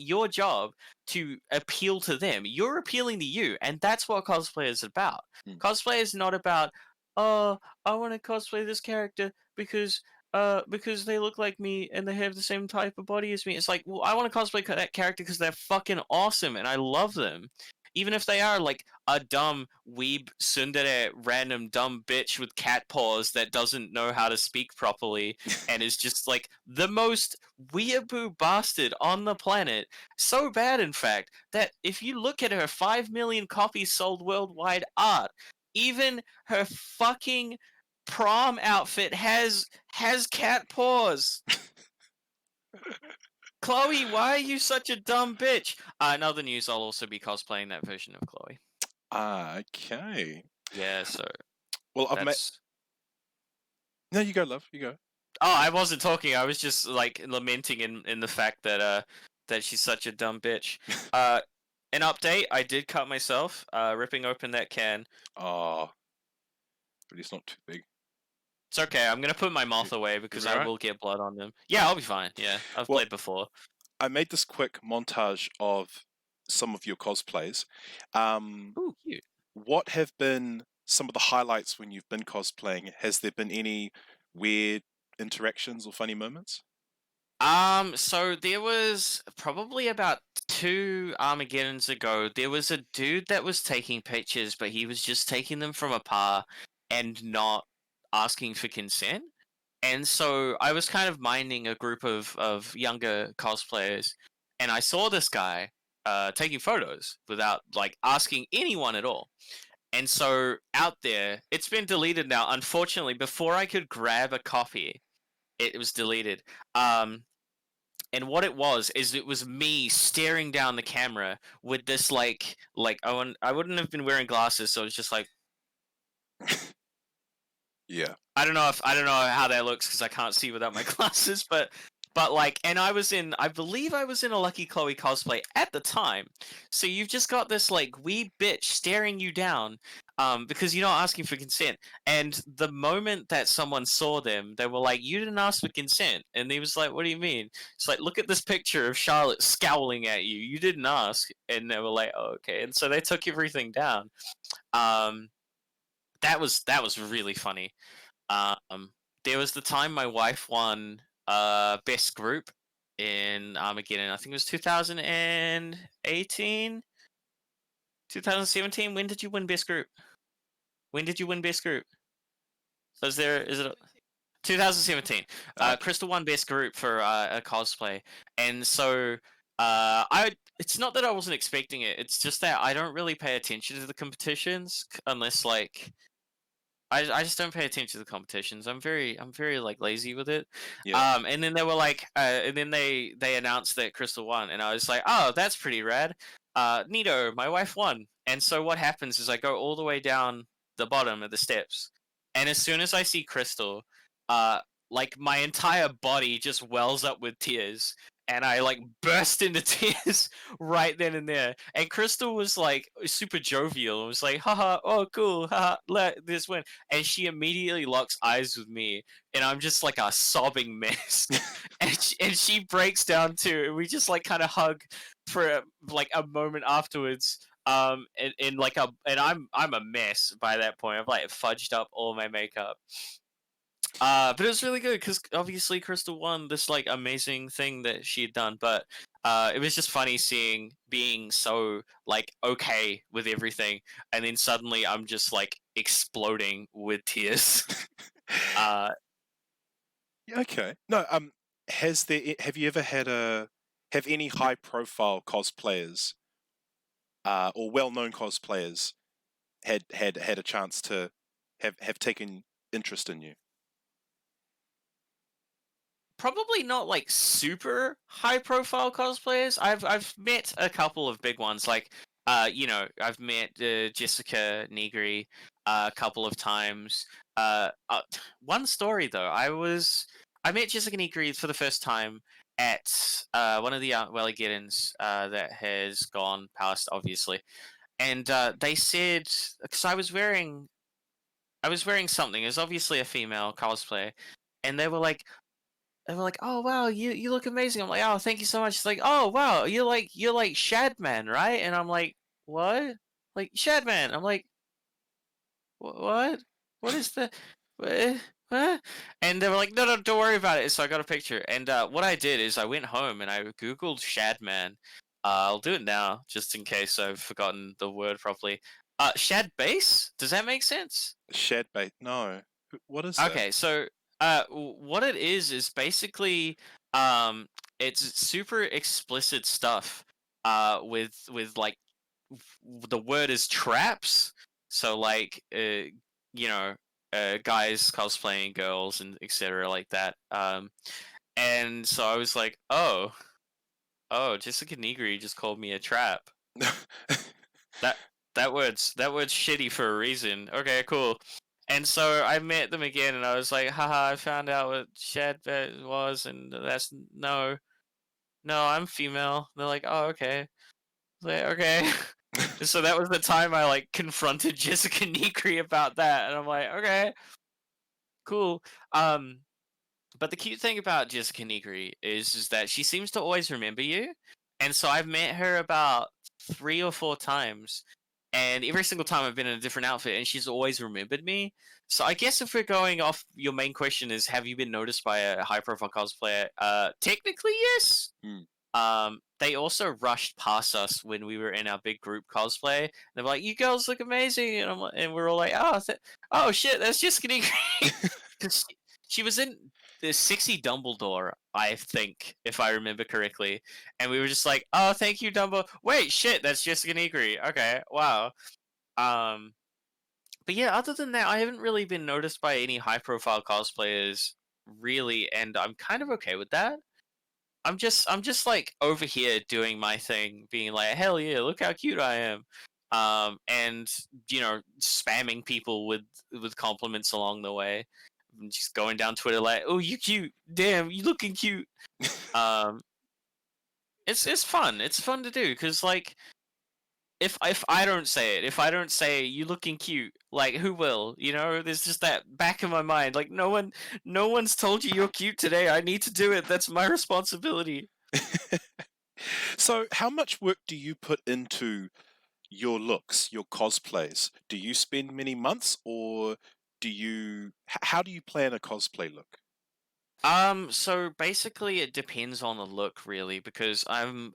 your job to appeal to them. You're appealing to you, and that's what cosplay is about. Mm. Cosplay is not about, oh, I want to cosplay this character because they look like me and they have the same type of body as me. It's like, well, I want to cosplay that character because they're fucking awesome and I love them. Even if they are like a dumb weeb tsundere random dumb bitch with cat paws that doesn't know how to speak properly and is just like the most weeaboo bastard on the planet. So bad, in fact, that if you look at her 5 million copies sold worldwide art, even her fucking prom outfit has cat paws. Chloe, why are you such a dumb bitch? In other news, I'll also be cosplaying that version of Chloe. Okay. Yeah, so Well, I've met. that's... No, you go, love. You go. Oh, I wasn't talking. I was just like lamenting in the fact that that she's such a dumb bitch. An update. I did cut myself. Ripping open that can. Oh, but it's not too big. It's okay. I'm gonna put my mouth away because I alright? will get blood on them. Yeah, I'll be fine. Yeah, I've Well- played before. I made this quick montage of some of your cosplays. Ooh, cute. What have been some of the highlights when you've been cosplaying? Has there been any weird interactions or funny moments? So there was probably about 2 Armageddons ago, there was a dude that was taking pictures, but he was just taking them from afar and not asking for consent. And so I was kind of minding a group of younger cosplayers, and I saw this guy taking photos without like asking anyone at all. And so out there, it's been deleted now. Unfortunately, before I could grab a copy, it was deleted. And what it was is it was me staring down the camera with this like I wouldn't have been wearing glasses, so it's just like Yeah. I don't know how that looks because I can't see without my glasses, but like, and I believe I was in a Lucky Chloe cosplay at the time, so you've just got this like wee bitch staring you down, because you're not asking for consent, and the moment that someone saw them, they were like, "You didn't ask for consent," and he was like, "What do you mean?" It's like, look at this picture of Charlotte scowling at you. You didn't ask, and they were like, "Oh, okay," and so they took everything down. That was really funny. There was the time my wife won best group in Armageddon. I think it was 2018, 2017. When did you win best group? When did you win best group? Is it 2017? Crystal won best group for a cosplay, and so it's not that I wasn't expecting it. It's just that I don't really pay attention to the competitions unless like. I just don't pay attention to the competitions. I'm very like lazy with it. Yeah. And then they were like, and then they announced that Crystal won, and I was like, oh, that's pretty rad. Neato, my wife won. And so what happens is I go all the way down the bottom of the steps, and as soon as I see Crystal, like my entire body just wells up with tears, and I like burst into tears right then and there. And Crystal was like super jovial and was like, haha, oh cool, haha, let this win. And she immediately locks eyes with me, and I'm just like a sobbing mess. and she breaks down too, and we just like kind of hug for like a moment afterwards. And I'm a mess by that point. I've like fudged up all my makeup. But it was really good because obviously Crystal won this like amazing thing that she had done. But it was just funny being so like okay with everything, and then suddenly I'm just like exploding with tears. Okay. No. Have you ever have any high profile cosplayers, or well known cosplayers, had a chance to have taken interest in you? Probably not like super high profile cosplayers. I've met a couple of big ones. Like I've met Jessica Negri a couple of times. One story though, I met Jessica Negri for the first time at one of the Welligettons that has gone past, obviously, and they said because I was wearing something. It was obviously a female cosplay, and they were like, "Oh wow, you look amazing." I'm like, "Oh, thank you so much." It's like, "Oh wow, you're like Shadman, right?" And I'm like, "What?" Like Shadman. I'm like, "What? What is the what?" Huh?" And they were like, "No, don't worry about it." So I got a picture, and what I did is I went home and I googled Shadman. I'll do it now, just in case I've forgotten the word properly. Shad base. Does that make sense? Shed bait? No. What is that? Okay, so what it is basically um, it's super explicit stuff. With like the word is traps. So like guys cosplaying girls and etc. like that. And so I was like, oh, Jessica Negri just called me a trap. That that word's shitty for a reason. Okay, cool. And so I met them again, and I was like, haha, I found out what Shad was, and that's no, I'm female. They're like, oh, okay. I was like, okay. And so that was the time I like confronted Jessica Negri about that, and I'm like, okay, cool. But the cute thing about Jessica Negri is that she seems to always remember you, and so I've met her about 3 or 4 times, and every single time I've been in a different outfit, and she's always remembered me. So I guess if we're going off, your main question is, have you been noticed by a high-profile cosplayer? Technically, yes. Hmm. They also rushed past us when we were in our big group cosplay. They were like, "You girls look amazing," and we're all like, "Oh shit, that's just getting." Because she was in the Sexy Dumbledore, I think, if I remember correctly, and we were just like, "Oh, thank you, Dumbo." Wait, shit, that's Jessica Negri. Okay, wow. But yeah, other than that, I haven't really been noticed by any high-profile cosplayers, really, and I'm kind of okay with that. I'm just like over here doing my thing, being like, hell yeah, look how cute I am. And spamming people with compliments along the way. Just going down Twitter like, oh, you cute, damn, you looking cute. Um, it's fun. It's fun to do because like if I don't say it, if I don't say you looking cute, like who will? There's just that back of my mind. Like no one's told you you're cute today. I need to do it. That's my responsibility. So, how much work do you put into your looks, your cosplays? Do you spend many months, or how do you plan a cosplay look? So basically it depends on the look really because I'm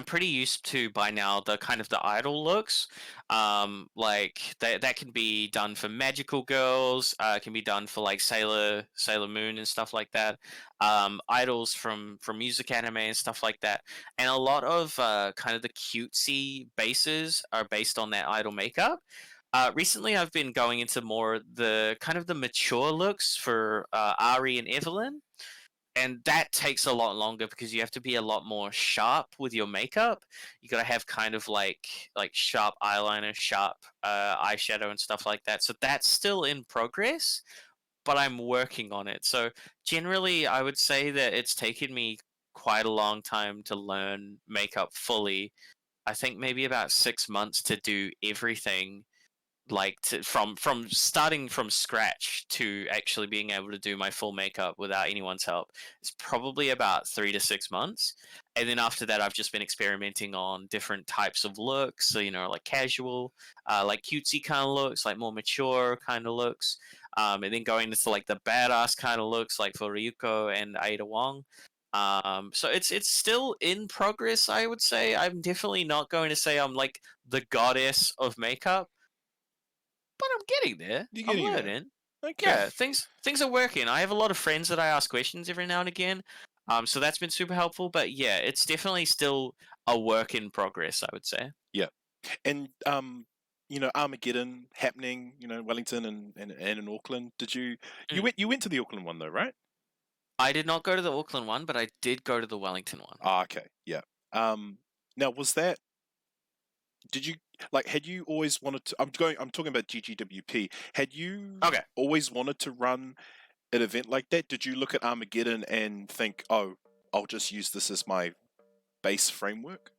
pretty used to by now the kind of the idol looks. Like that can be done for magical girls, can be done for like Sailor Moon and stuff like that. Idols from music anime and stuff like that. And a lot of kind of the cutesy bases are based on that idol makeup. Recently, I've been going into more the kind of the mature looks for Ari and Evelyn, and that takes a lot longer because you have to be a lot more sharp with your makeup. You got to have kind of like sharp eyeliner, sharp eyeshadow, and stuff like that. So that's still in progress, but I'm working on it. So generally, I would say that it's taken me quite a long time to learn makeup fully. I think maybe about 6 months to do everything like from starting from scratch to actually being able to do my full makeup without anyone's help. It's probably about 3 to 6 months, and then after that I've just been experimenting on different types of looks, so like casual, like cutesy kind of looks, like more mature kind of looks, and then going into like the badass kind of looks like for Ryuko and ah-wong. So it's still in progress, I would say. I'm definitely not going to say I'm like the goddess of makeup, but I'm getting there. You're I'm getting there. learning. Okay. Yeah, things are working. I have a lot of friends that I ask questions every now and again. So that's been super helpful. But yeah, it's definitely still a work in progress, I would say. Yeah. And Armageddon happening, Wellington and in Auckland. Did you Mm. you went to the Auckland one though, right? I did not go to the Auckland one, but I did go to the Wellington one. Ah, okay. Yeah. Now was that did you had you always wanted to? I'm talking about GGWP. Had you Okay. always wanted to run an event like that? Did you look at Armageddon and think, oh, I'll just use this as my base framework?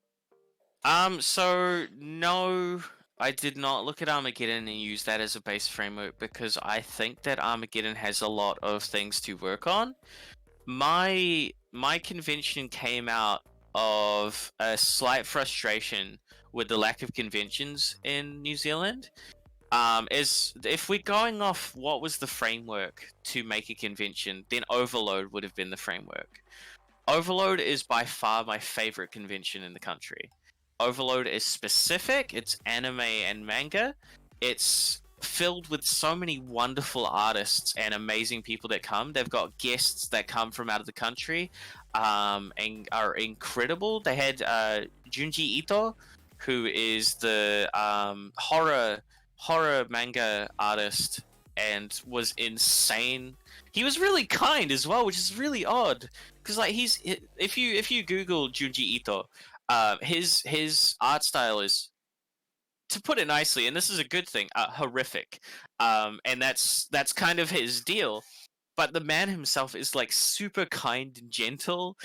So no, I did not look at Armageddon and use that as a base framework because I think that Armageddon has a lot of things to work on. My convention came out of a slight frustration with the lack of conventions in New Zealand. Is if we're going off what was the framework to make a convention, then Overload would have been the framework. Overload is by far my favorite convention in the country. Overload is specific, it's anime and manga. It's filled with so many wonderful artists and amazing people that come. They've got guests that come from out of the country and are incredible. They had Junji Ito, who is the horror manga artist and was insane. He was really kind as well, which is really odd because like if you Google Junji Ito, his art style is, to put it nicely, and this is a good thing, horrific, and that's kind of his deal. But the man himself is like super kind and gentle.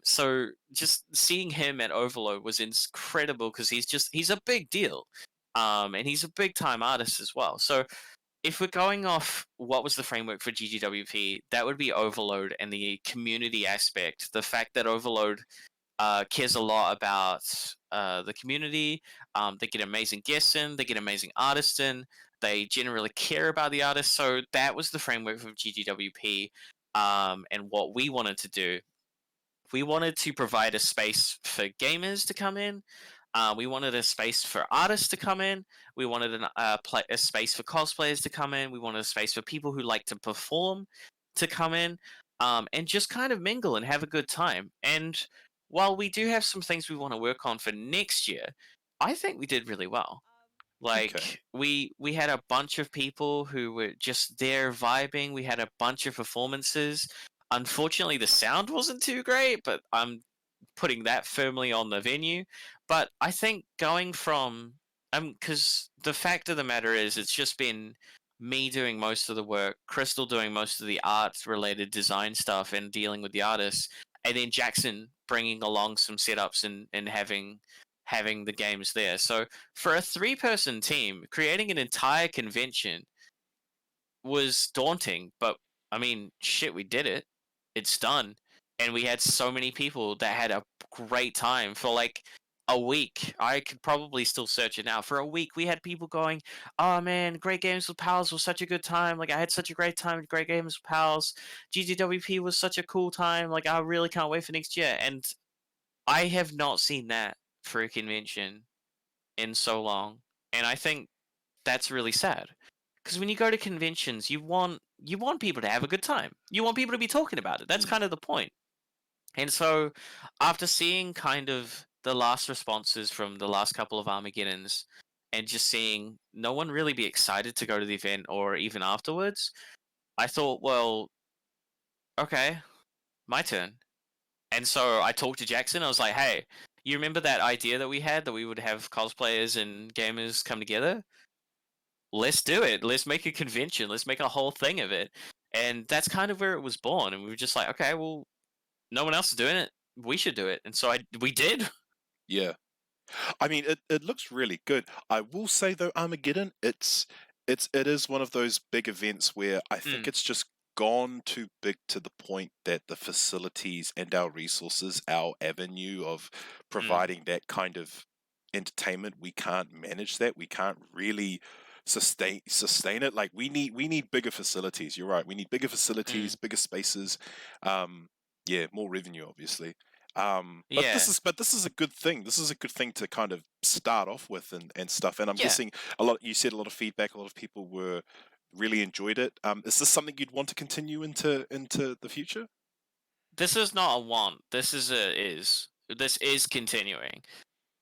So just seeing him at Overload was incredible because he's a big deal, and he's a big time artist as well. So if we're going off what was the framework for GGWP, that would be Overload and the community aspect. The fact that Overload cares a lot about the community. They get amazing guests in, they get amazing artists in, they generally care about the artists. So that was the framework of GGWP. And what we wanted to do, we wanted to provide a space for gamers to come in. We wanted a space for artists to come in. We wanted a space for cosplayers to come in. We wanted a space for people who like to perform to come in, and just kind of mingle and have a good time. And while we do have some things we want to work on for next year, I think we did really well. Okay. Like we had a bunch of people who were just there vibing. We had a bunch of performances. Unfortunately, the sound wasn't too great, but I'm putting that firmly on the venue. But I think going from because the fact of the matter is, it's just been me doing most of the work, Crystal doing most of the arts related design stuff and dealing with the artists, and then Jackson bringing along some setups and having the games there. So for a 3-person team, creating an entire convention was daunting, but I mean, shit, we did it. It's done. And we had so many people that had a great time for like a week. I could probably still search it now. For a week, we had people going, "Oh man, Great Games with Pals was such a good time. Like, I had such a great time at Great Games with Pals. GGWP was such a cool time. Like, I really can't wait for next year." And I have not seen that for a convention in so long. And I think that's really sad. Because when you go to conventions, you want people to have a good time. You want people to be talking about it. That's kind of the point. And so, after seeing kind of the last responses from the last couple of Armageddons, and just seeing no one really be excited to go to the event or even afterwards, I thought, well, okay, my turn. And so I talked to Jackson. I was like, hey, you remember that idea that we had that we would have cosplayers and gamers come together? Let's do it. Let's make a convention. Let's make a whole thing of it. And that's kind of where it was born. And we were just like, okay, well, no one else is doing it. We should do it. And so we did. Yeah. I mean, it looks really good. I will say though, Armageddon, it is one of those big events where I think it's just gone too big to the point that the facilities and our resources, our avenue of providing that kind of entertainment, we can't manage that. We can't really sustain it. Like we need bigger facilities. You're right. We need bigger facilities, bigger spaces. Yeah, more revenue, obviously. Yeah. This is a good thing. This is a good thing to kind of start off with and stuff. And I'm Yeah. guessing you said a lot of feedback. A lot of people really enjoyed it. Is this something you'd want to continue into the future? This is not a want. This is This is continuing.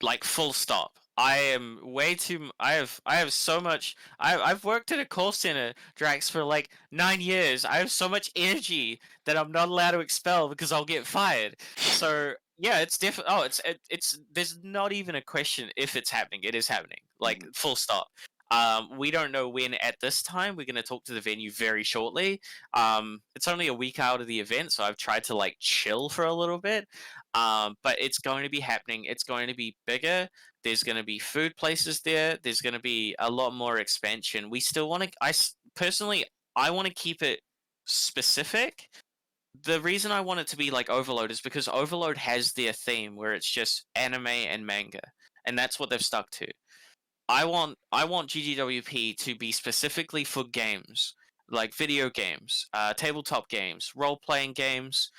Like, full stop. I am way too. I have so much. I've worked at a call center, Drax, for like 9 years. I have so much energy that I'm not allowed to expel because I'll get fired. So yeah, it's definitely. Oh, it's. There's not even a question if it's happening. It is happening. Like full stop. We don't know when at this time. We're gonna talk to the venue very shortly. It's only a week out of the event, so I've tried to like chill for a little bit. But it's going to be happening. It's going to be bigger. There's going to be food places there. There's going to be a lot more expansion. We still want to. Personally, I want to keep it specific. The reason I want it to be like Overload is because Overload has their theme where it's just anime and manga, and that's what they've stuck to. I want GGWP to be specifically for games, like video games, tabletop games, role playing games,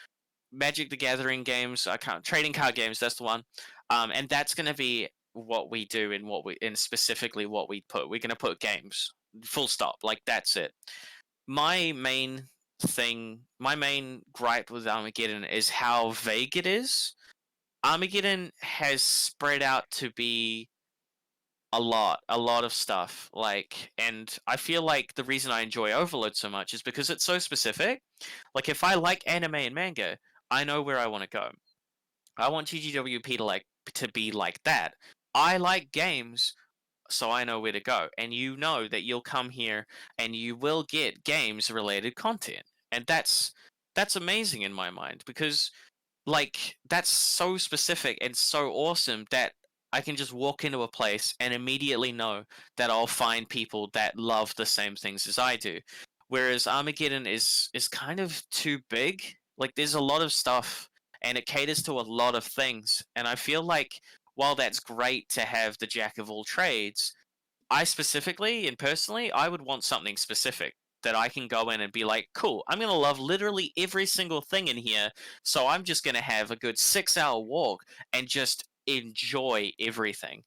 Magic the Gathering games, trading card games. That's the one, and that's going to be what we do and specifically what we put. We're going to put games. Full stop. Like that's it. My main my main gripe with Armageddon is how vague it is. Armageddon has spread out to be a lot of stuff. Like, and I feel like the reason I enjoy Overload so much is because it's so specific. Like, if I like anime and manga, I know where I want to go. I want GGWP to be like that. I like games, so I know where to go. And you know that you'll come here and you will get games related content. And that's amazing in my mind because like that's so specific and so awesome that I can just walk into a place and immediately know that I'll find people that love the same things as I do. Whereas Armageddon is kind of too big. Like there's a lot of stuff and it caters to a lot of things. And I feel like while that's great to have the jack of all trades, I specifically and personally, I would want something specific that I can go in and be like, cool, I'm going to love literally every single thing in here. So I'm just going to have a good 6-hour walk and just enjoy everything.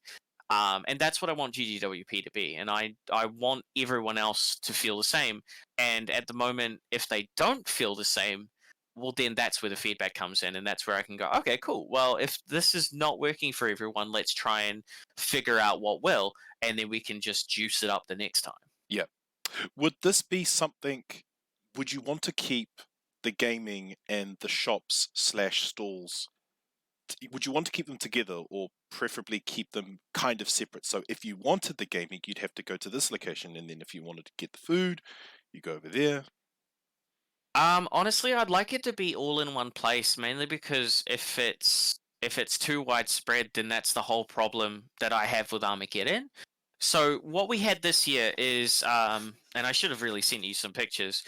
And that's what I want GGWP to be. And I want everyone else to feel the same. And at the moment, if they don't feel the same, well, then that's where the feedback comes in. And that's where I can go, okay, cool. Well, if this is not working for everyone, let's try and figure out what will. And then we can just juice it up the next time. Yeah. Would this be something, would you want to keep the gaming and the shops / stalls, would you want to keep them together or preferably keep them kind of separate? So if you wanted the gaming, you'd have to go to this location, and then if you wanted to get the food, you go over there. Honestly, I'd like it to be all in one place, mainly because if it's too widespread, then that's the whole problem that I have with Armageddon. So what we had this year is, and I should have really sent you some pictures,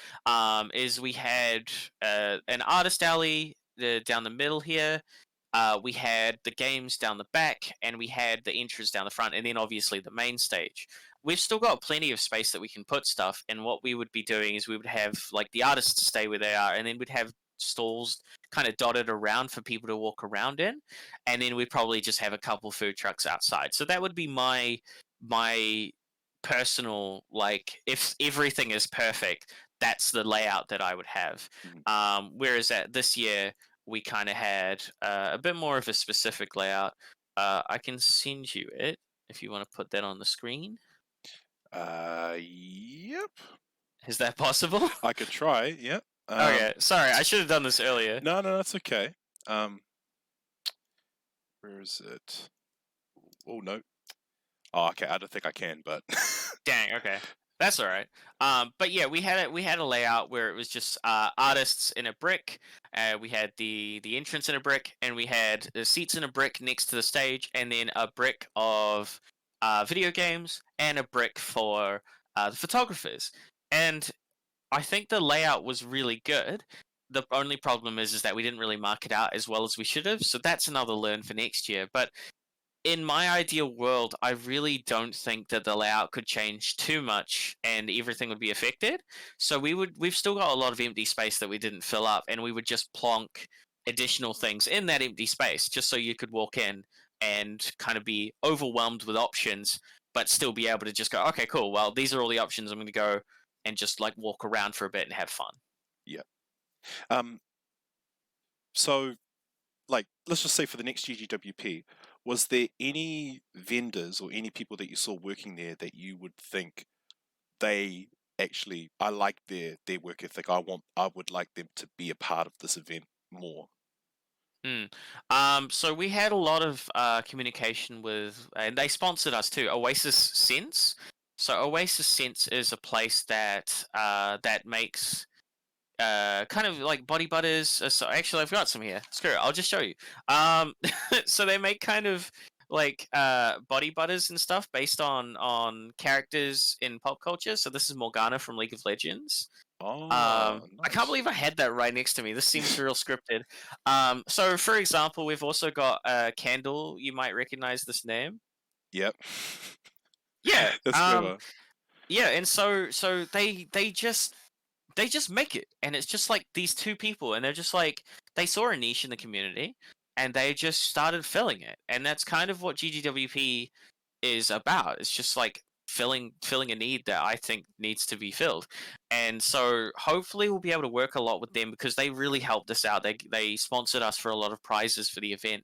is we had an artist alley down the middle here. We had the games down the back, and we had the entrance down the front, and then obviously the main stage. We've still got plenty of space that we can put stuff, and what we would be doing is we would have like the artists stay where they are, and then we'd have stalls kind of dotted around for people to walk around in, and then we'd probably just have a couple food trucks outside. So that would be my personal, like, if everything is perfect, that's the layout that I would have. Whereas at this year we kind of had a bit more of a specific layout. I can send you it if you want to put that on the screen. Yep. Is that possible? I could try, yeah. Okay, sorry, I should have done this earlier. No, that's okay. Where is it? Oh, no. Oh, okay, I don't think I can, but... Dang, okay. That's all right. But yeah, we had a layout where it was just artists in a brick. We had the entrance in a brick, and we had the seats in a brick next to the stage, and then a brick of video games and a brick for the photographers. And I think the layout was really good. The only problem is that we didn't really mark it out as well as we should have. So that's another learn for next year. But in my ideal world, I really don't think that the layout could change too much and everything would be affected. So we've still got a lot of empty space that we didn't fill up, and we would just plonk additional things in that empty space just so you could walk in and kind of be overwhelmed with options, but still be able to just go, okay, cool. Well, these are all the options. I'm going to go and just like walk around for a bit and have fun. Yeah. So, like, let's just say for the next GGWP, was there any vendors or any people that you saw working there that you would think they actually, I like their work ethic. I would like them to be a part of this event more. So we had a lot of communication with, and they sponsored us too, Oasis Sense. So Oasis Sense is a place that that makes kind of like body butters. So actually, I've got some here. Screw it, I'll just show you. So they make kind of like body butters and stuff based on characters in pop culture. So this is Morgana from League of Legends. Oh, I can't nice. believe I had that right next to me. This seems real scripted. So for example, we've also got Candle. You might recognize this name. Yep. Yeah. That's clever. Yeah, and so they just make it, and it's just like these two people, and they're just like they saw a niche in the community, and they just started filling it, and that's kind of what GGWP is about. It's just like filling a need that I think needs to be filled, and so hopefully we'll be able to work a lot with them because they really helped us out. They sponsored us for a lot of prizes for the event.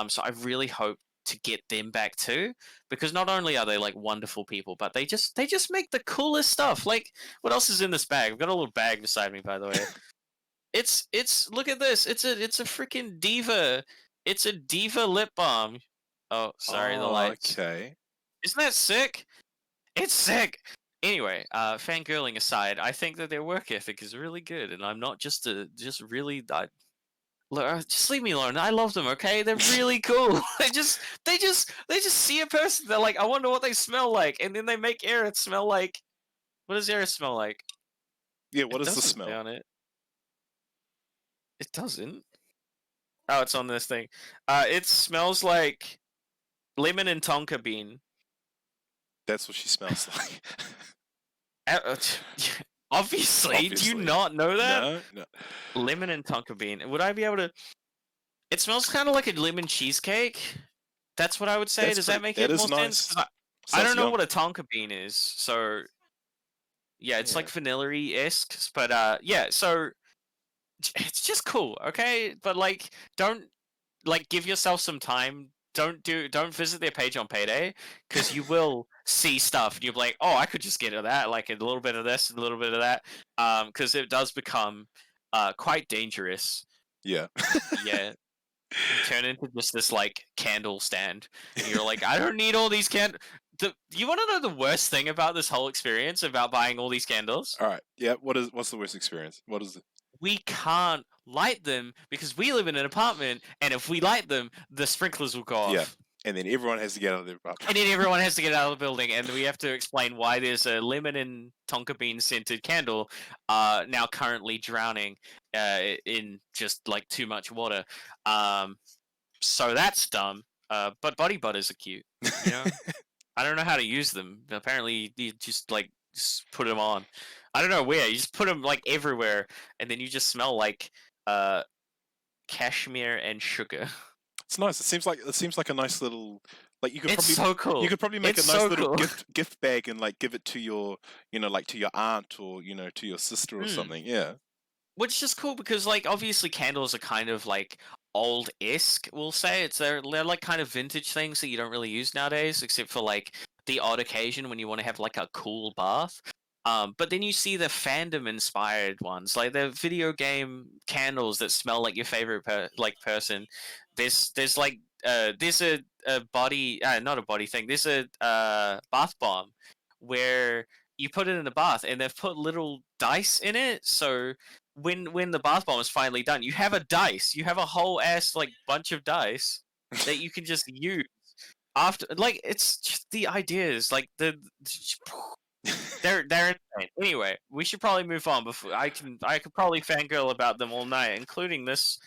So I really hope to get them back too, because not only are they like wonderful people, but they just make the coolest stuff. Like, what else is in this bag? I've got a little bag beside me, by the way. It's look at this. It's a freaking diva. It's a diva lip balm. Oh, sorry, the lights. Okay. Isn't that sick? It's sick. Anyway, fangirling aside, I think that their work ethic is really good, and I'm not just really. Look, just leave me alone. I love them. Okay, they're really cool. they just see a person. They're like, I wonder what they smell like, and then they make Aerith smell like. What does Aerith smell like? Yeah, what It is the doesn't smell? say on it. It doesn't. Oh, it's on this thing. It smells like lemon and tonka bean. That's what she smells like. Obviously, do you Obviously. not know that? No. Lemon and tonka bean. Would I be able to? It smells kind of like a lemon cheesecake. That's what I would say. Does that make it more sense? 'Cause I don't know what a tonka bean is, so yeah, it's like vanilla-esque, but yeah, so it's just cool, okay? But like, don't like give yourself some time. Don't visit their page on payday, because you will see stuff and you'll be like, oh, I could just get to that, like a little bit of this, a little bit of that, because it does become quite dangerous. Yeah. Yeah. You turn into just this like candle stand, and you're like, I don't need all these candles. You want to know the worst thing about this whole experience about buying all these candles? All right. Yeah. What's the worst experience? What is it? We can't light them because we live in an apartment, and if we light them, the sprinklers will go off. Yeah. And then everyone has to get out of their apartment. And then everyone has to get out of the building, and we have to explain why there's a lemon and tonka bean scented candle now currently drowning in just like too much water. So that's dumb. But body butters are cute. You know, I don't know how to use them. Apparently, you just put them on. I don't know where. You just put them like everywhere, and then you just smell like cashmere and sugar. It's nice. It seems like a nice little, like you could It's probably so cool. you could probably make It's a nice so little cool. gift bag and like give it to your, like to your aunt or to your sister or something. Yeah. Which is just cool because like obviously candles are kind of like old-esque, we'll say. They're like kind of vintage things that you don't really use nowadays, except for like the odd occasion when you want to have like a cool bath. But then you see the fandom inspired ones, like the video game candles that smell like your favorite person. There's like there's a body not a body thing. There's a bath bomb where you put it in the bath, and they've put little dice in it. So when the bath bomb is finally done, you have a dice. You have a whole ass like bunch of dice that you can just use after. Like it's just the ideas, like they're insane. Anyway, we should probably move on before I could probably fangirl about them all night, including this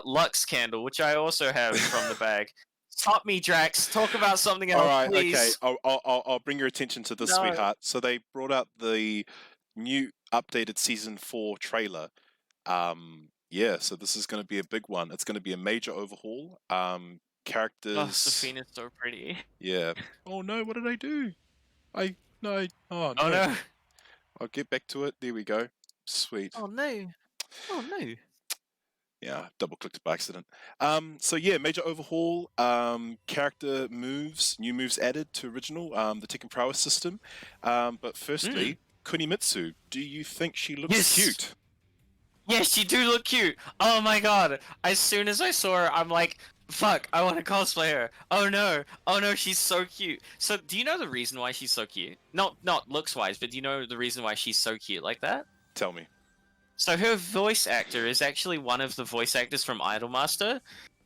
Lux candle, which I also have from the bag. Stop me, Drax. Talk about something else, All right. please. Okay. I'll bring your attention to this, No. sweetheart. So they brought out the new updated season 4 trailer. Yeah. So this is going to be a big one. It's going to be a major overhaul. Characters. Oh, Safina's so pretty. Yeah. Oh no! What did I do? No. Oh no. Oh no. I'll get back to it. There we go. Sweet. Oh no. Oh no. Yeah, double clicked by accident. So yeah, major overhaul. Character moves, new moves added to original. The Tekken Prowess system. But firstly, Kunimitsu. Do you think she looks Yes. cute? Yes, she do look cute. Oh my god! As soon as I saw her, I'm like, fuck, I want to cosplay her. Oh no, she's so cute. So, do you know the reason why she's so cute? Not looks wise, but do you know the reason why she's so cute like that? Tell me. So her voice actor is actually one of the voice actors from Idolmaster,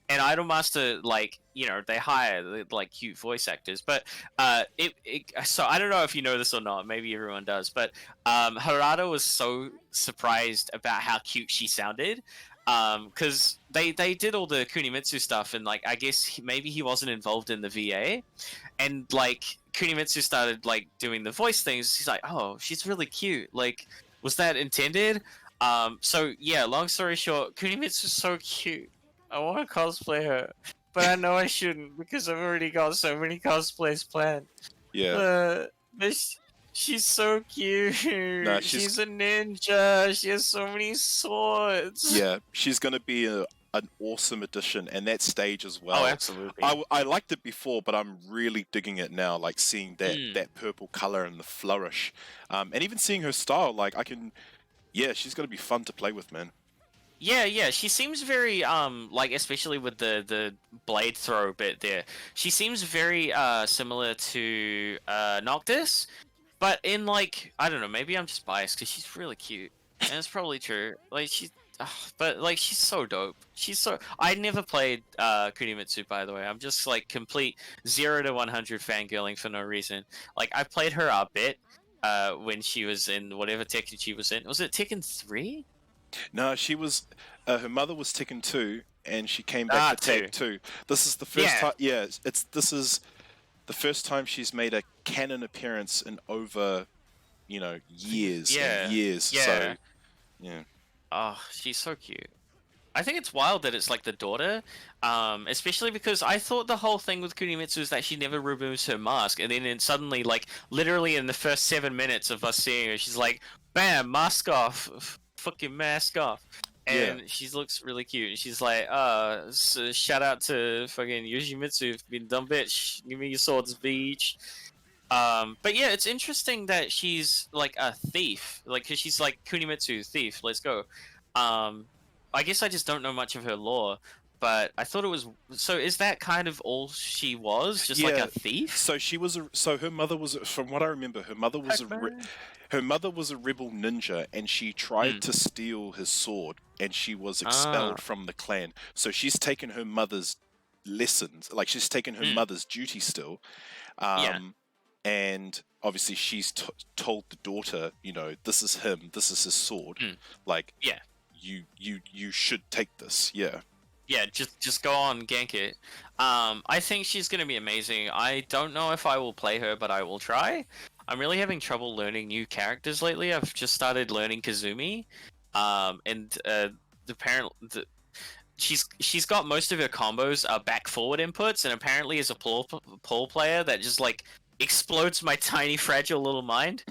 and Idolmaster, like, you know, they hire like cute voice actors. But so I don't know if you know this or not. Maybe everyone does. But Harada was so surprised about how cute she sounded, because they did all the Kunimitsu stuff, and like I guess maybe he wasn't involved in the VA, and like Kunimitsu started like doing the voice things. He's like, oh, she's really cute. Like, was that intended? So yeah, long story short, Kunimitsu's so cute. I want to cosplay her, but I know I shouldn't because I've already got so many cosplays planned. Yeah. But she's so cute. Nah, she's a ninja. She has so many swords. Yeah, she's gonna be an awesome addition, and that stage as well. Oh, absolutely. I liked it before, but I'm really digging it now. Like seeing that purple color and the flourish, and even seeing her style. Like I can, yeah, she's gonna be fun to play with, man. Yeah, she seems very like, especially with the blade throw bit there. She seems very similar to Noctis, but in like, I don't know, maybe I'm just biased because she's really cute, and it's probably true. Like but like she's so dope. I never played Kunimitsu, by the way. I'm just like complete 0 to 100 fangirling for no reason. Like I played her a bit when she was in whatever Tekken she was in. Was it Tekken 3? No, she was. Her mother was Tekken 2, and she came back to Tag 2. This is the first time. Yeah, this is the first time she's made a canon appearance in over, years and years. Yeah. So, yeah. Oh, she's so cute. I think it's wild that it's like the daughter, especially because I thought the whole thing with Kunimitsu is that she never removes her mask, and then suddenly, like, literally in the first 7 minutes of us seeing her, she's like, bam, mask off, fucking mask off. And she looks really cute. And she's like, so shout out to fucking Yoshimitsu, being a dumb bitch. Give me your swords, bitch. But yeah, it's interesting that she's like a thief. Like, cause she's like Kunimitsu, thief, let's go. I guess I just don't know much of her lore. But I thought it was. So is that kind of all she was? Just like a thief? So she was. So her mother was. From what I remember, her mother was her mother was a rebel ninja, and she tried to steal his sword, and she was expelled from the clan. So she's taken her mother's lessons, like she's taken her mother's duty still. And obviously she's told the daughter, this is him, this is his sword. Like, you should take this. Yeah, just go on, gank it. I think she's gonna be amazing. I don't know if I will play her, but I will try. I'm really having trouble learning new characters lately. I've just started learning Kazumi, and she's got most of her combos are back forward inputs, and apparently is a pole player that just like explodes my tiny fragile little mind.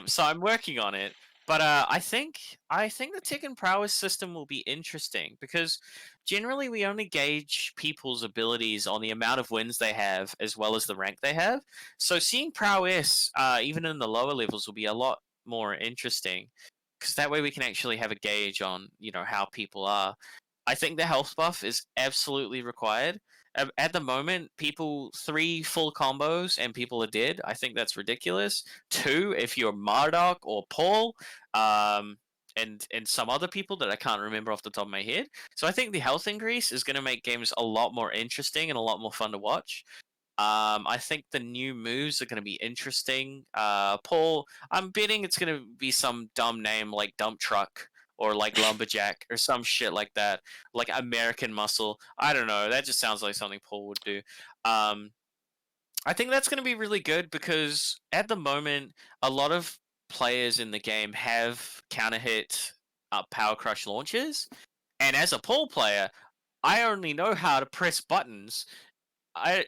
So I'm working on it. But I think the Tekken Prowess system will be interesting because generally we only gauge people's abilities on the amount of wins they have as well as the rank they have. So seeing prowess, even in the lower levels, will be a lot more interesting because that way we can actually have a gauge on how people are. I think the health buff is absolutely required. At the moment, 3 full combos and people are dead. I think that's ridiculous. 2, if you're Marduk or Paul, and some other people that I can't remember off the top of my head. So I think the health increase is going to make games a lot more interesting and a lot more fun to watch. I think the new moves are going to be interesting. Paul, I'm betting it's going to be some dumb name like Dump Truck, or like Lumberjack, or some shit like that, like American Muscle. I don't know. That just sounds like something Paul would do. I think that's going to be really good because at the moment, a lot of players in the game have counter hit Power Crush launches, and as a Paul player, I only know how to press buttons. I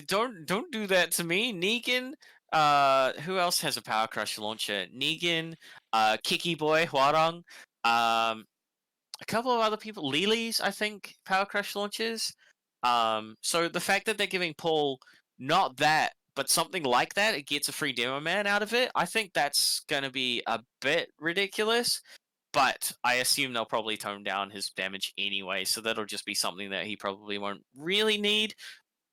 don't do that to me, Negan. Who else has a Power Crush launcher? Negan, Kiki Boy, Huarong. a couple of other people, Lily's, I think, Power Crush launches. So the fact that they're giving Paul not that, but something like that, it gets a free demo man out of it. I think that's going to be a bit ridiculous, but I assume they'll probably tone down his damage anyway, so that'll just be something that he probably won't really need,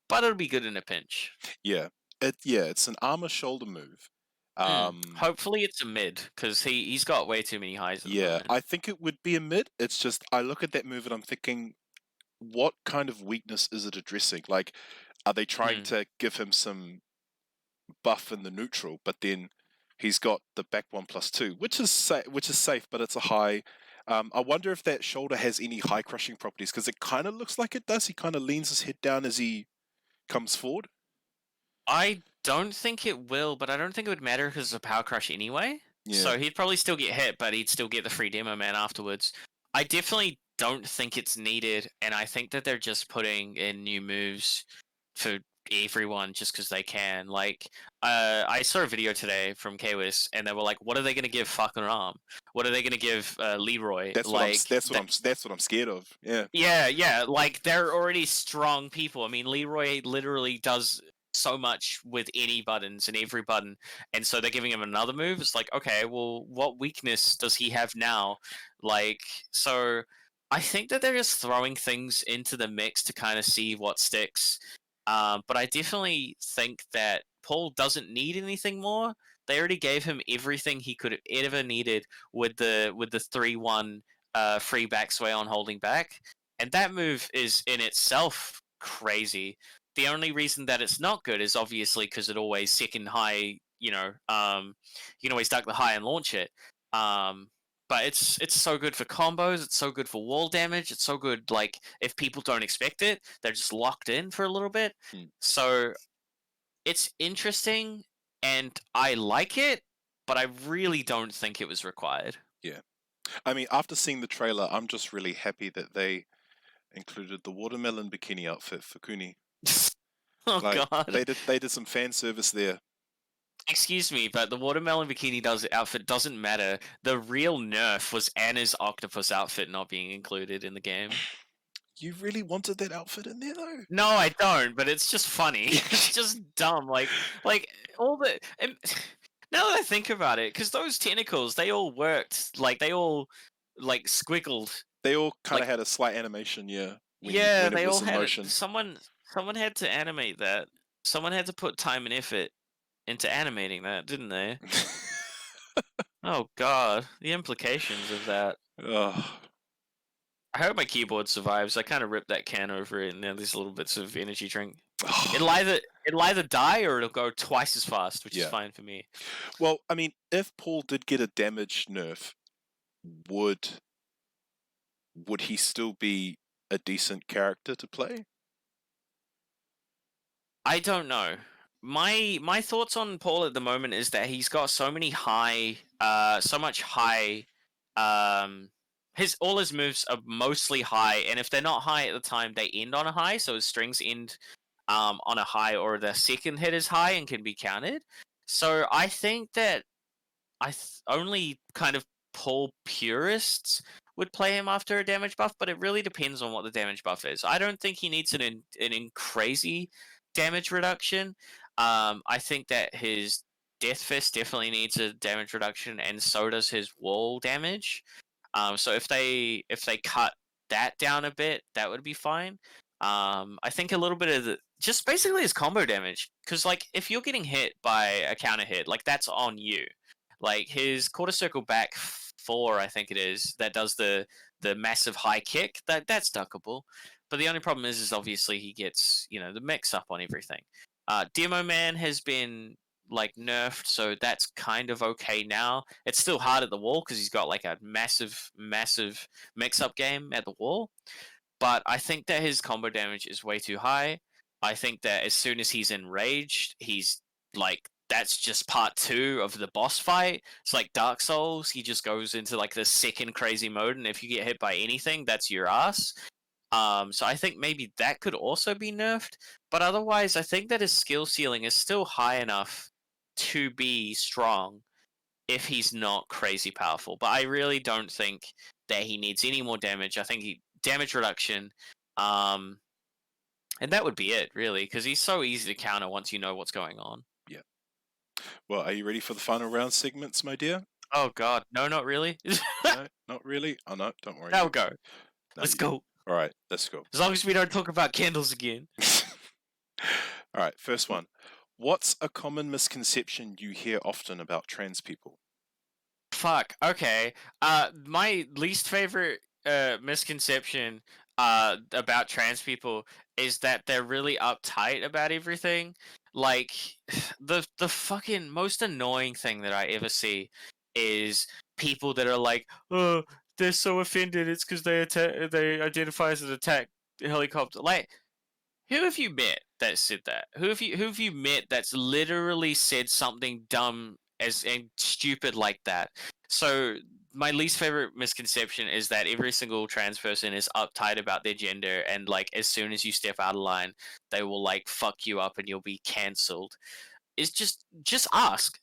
but it'll be good in a pinch. Yeah, it's an armor shoulder move. Hopefully it's a mid, because he's got way too many highs at the Yeah, moment. I think it would be a mid. It's just I look at that move and I'm thinking, what kind of weakness is it addressing? Like, are they trying to give him some buff in the neutral, but then he's got the back 1+2, which is safe, but it's a high. I wonder if that shoulder has any high crushing properties, because it kind of looks like it does. He kind of leans his head down as he comes forward. I don't think it will, but I don't think it would matter because it's a power crush anyway. Yeah. So he'd probably still get hit, but he'd still get the free demo man afterwards. I definitely don't think it's needed, and I think that they're just putting in new moves for everyone just because they can. Like, I saw a video today from KWIS, and they were like, "What are they going to give fucking Ram? What are they going to give Leroy?" That's what I'm scared of. Yeah. Yeah. Like, they're already strong people. I mean, Leroy literally does so much with any buttons and every button, and so they're giving him another move. It's like, okay, well, what weakness does he have now? Like, so I think that they're just throwing things into the mix to kind of see what sticks. But I definitely think that Paul doesn't need anything more. They already gave him everything he could have ever needed with the 3-1 free backsway on holding back, and that move is in itself crazy. The only reason that it's not good is obviously because it always second high. You can always duck the high and launch it. But it's so good for combos. It's so good for wall damage. It's so good. Like, if people don't expect it, they're just locked in for a little bit. So it's interesting, and I like it, but I really don't think it was required. Yeah. I mean, after seeing the trailer, I'm just really happy that they included the watermelon bikini outfit for Kuni. Oh, like, God. They did some fan service there. Excuse me, but the watermelon bikini outfit doesn't matter. The real nerf was Anna's octopus outfit not being included in the game. You really wanted that outfit in there, though? No, I don't, but it's just funny. It's just dumb. Like all the... now that I think about it, because those tentacles, they all worked. Like, they all, like, squiggled. They all kind of Like, had a slight animation, yeah. When they all had motion. Someone had to animate that. Someone had to put time and effort into animating that, didn't they? Oh, God. The implications of that. Ugh. I hope my keyboard survives. I kind of ripped that can over it, and now there's little bits of energy drink. Oh. It'll either die or it'll go twice as fast, which is fine for me. Well, I mean, if Paul did get a damage nerf, would he still be a decent character to play? I don't know. My thoughts on Paul at the moment is that he's got so much high. All his moves are mostly high, and if they're not high at the time, they end on a high. So his strings end on a high, or the second hit is high and can be counted. So I think that only kind of Paul purists would play him after a damage buff, but it really depends on what the damage buff is. I don't think he needs an crazy damage reduction. I think that his Death Fist definitely needs a damage reduction, and so does his wall damage. So if they cut that down a bit, that would be fine. I think a little bit of just basically his combo damage, because like if you're getting hit by a counter hit, like that's on you. Like his quarter circle back 4, I think it is, that does the massive high kick. That's duckable. But the only problem is obviously he gets the mix up on everything. Demo Man has been like nerfed, so that's kind of okay now. It's still hard at the wall because he's got like a massive mix up game at the wall. But I think that his combo damage is way too high. I think that as soon as he's enraged, he's like, that's just part 2 of the boss fight. It's like Dark Souls. He just goes into like the second crazy mode, and if you get hit by anything, that's your ass. So I think maybe that could also be nerfed. But otherwise, I think that his skill ceiling is still high enough to be strong. if he's not crazy powerful. But I really don't think that he needs any more damage. I think damage reduction, and that would be it, really, because he's so easy to counter once you know what's going on. Yeah. Well, are you ready for the final round segments, my dear? Oh God, no, not really. No, not really. Oh no, don't worry. Now go. No, Let's go. All right, let's go. As long as we don't talk about candles again. All right, first one. What's a common misconception you hear often about trans people? Fuck. Okay. My least favorite misconception about trans people is that they're really uptight about everything. Like the fucking most annoying thing that I ever see is people that are like, oh, they're so offended. It's because they identify as an attack helicopter. Like, who have you met that said that? Who have you met that's literally said something dumb and stupid like that? So my least favorite misconception is that every single trans person is uptight about their gender, and like as soon as you step out of line, they will like fuck you up and you'll be cancelled. It's just ask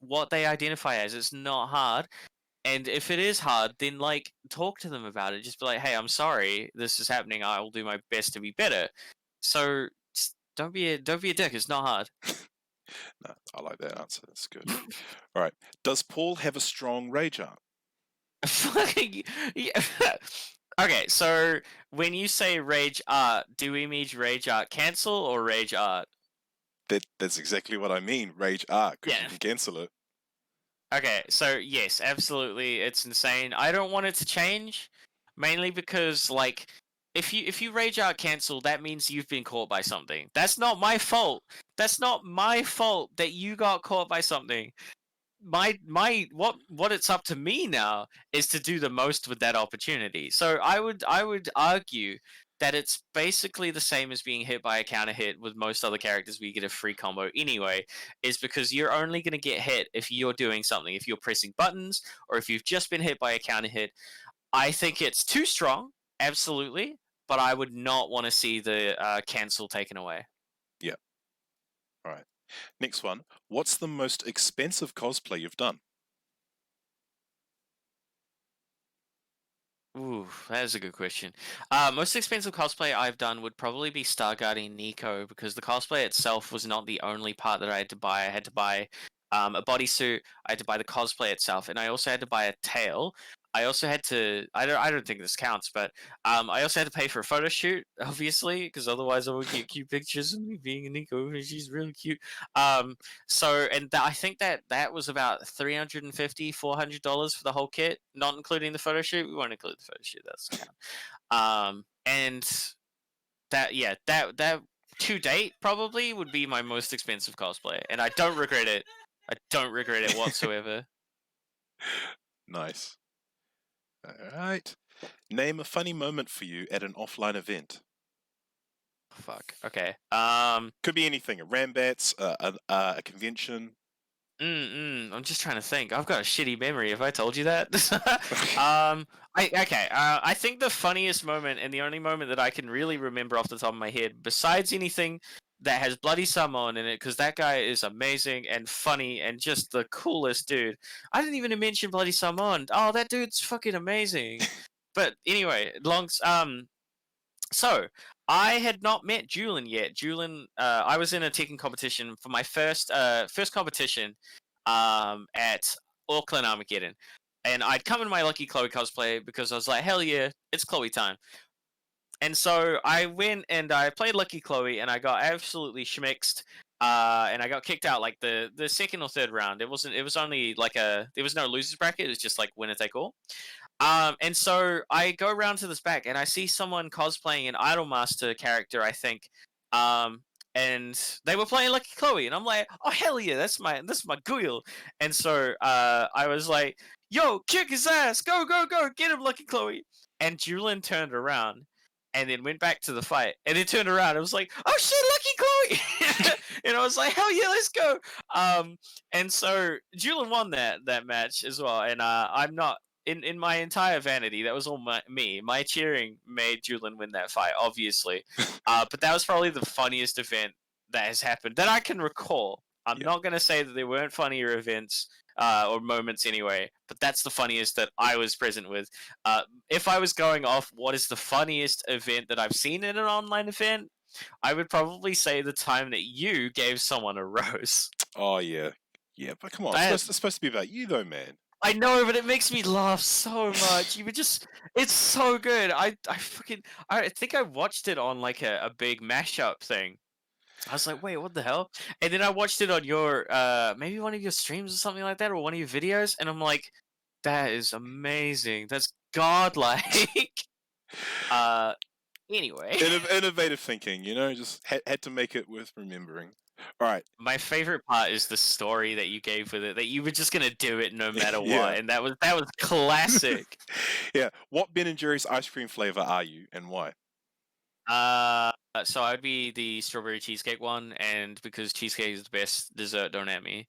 what they identify as. It's not hard. And if it is hard, then like talk to them about it. Just be like, "Hey, I'm sorry, this is happening. I will do my best to be better." So don't be a dick. It's not hard. No, I like that answer. That's good. All right. Does Paul have a strong rage art? Fucking yeah. Okay, so when you say rage art, do we mean rage art cancel or rage art? That's exactly what I mean. Rage art, because you Yeah. can cancel it. Okay, so yes, absolutely, it's insane. I don't want it to change, mainly because like if you rage out cancel, that means you've been caught by something. That's not my fault. That's not my fault that you got caught by something. What it's up to me now is to do the most with that opportunity. So I would argue that it's basically the same as being hit by a counter hit with most other characters where you get a free combo anyway, is because you're only going to get hit if you're doing something, if you're pressing buttons, or if you've just been hit by a counter hit. I think it's too strong, absolutely, but I would not want to see the cancel taken away. Yeah. All right. Next one. What's the most expensive cosplay you've done? Ooh, that is a good question. Most expensive cosplay I've done would probably be Star Guardian Nico, because the cosplay itself was not the only part that I had to buy. I had to buy a bodysuit, I had to buy the cosplay itself, and I also had to buy a tail. I also had to. I don't think this counts, but I also had to pay for a photo shoot, obviously, because otherwise I would get cute pictures of me being a Nico, and she's really cute. So, and I think that was about $350, $400 for the whole kit, not including the photo shoot. We won't include the photo shoot. That's count. And that to date probably would be my most expensive cosplay, and I don't regret it. I don't regret it whatsoever. Nice. All right. Name a funny moment for you at an offline event. Fuck. Okay. Could be anything. A Rambats, a convention. I'm just trying to think. I've got a shitty memory. Have I told you that? I think the funniest moment and the only moment that I can really remember off the top of my head, besides anything that has Bloody Summon in it, because that guy is amazing and funny and just the coolest dude. I didn't even mention Bloody Summon. Oh, that dude's fucking amazing. But anyway, so I had not met Julian yet. Julian, I was in a Tekken competition for my first competition at Auckland Armageddon, and I'd come in my Lucky Chloe cosplay because I was like, hell yeah, it's Chloe time. And so I went and I played Lucky Chloe, and I got absolutely schmixed. And I got kicked out like the second or third round. It was only like there was no losers bracket. It was just like winner take all. And so I go around to this back and I see someone cosplaying an Idolmaster character, I think. And they were playing Lucky Chloe, and I'm like, oh hell yeah, that's my Guile. And so I was like, yo, kick his ass, go, get him, Lucky Chloe. And Julian turned around and then went back to the fight, and then turned around and was like, oh shit, Lucky Chloe. And I was like, hell yeah, let's go. And so Julian won that match as well, and I'm not in my entire vanity, that was all me. My cheering made Julian win that fight, obviously. But that was probably the funniest event that has happened that I can recall. I'm not going to say that there weren't funnier events or moments anyway. But that's the funniest that I was present with. If I was going off what is the funniest event that I've seen in an online event, I would probably say the time that you gave someone a rose. Oh yeah, yeah. But come on, it's supposed to be about you though, man. I know, but it makes me laugh so much. You would it's so good. I think I watched it on like a big mashup thing. I was like, wait, what the hell? And then I watched it on your maybe one of your streams or something like that, or one of your videos, and I'm like, that is amazing. That's godlike. Anyway. Innovative thinking, just had to make it worth remembering. All right. My favorite part is the story that you gave with it, that you were just gonna do it no matter what, Yeah. and that was classic. Yeah. What Ben & Jerry's ice cream flavor are you, and why? So I'd be the strawberry cheesecake one, and because cheesecake is the best dessert, don't at me.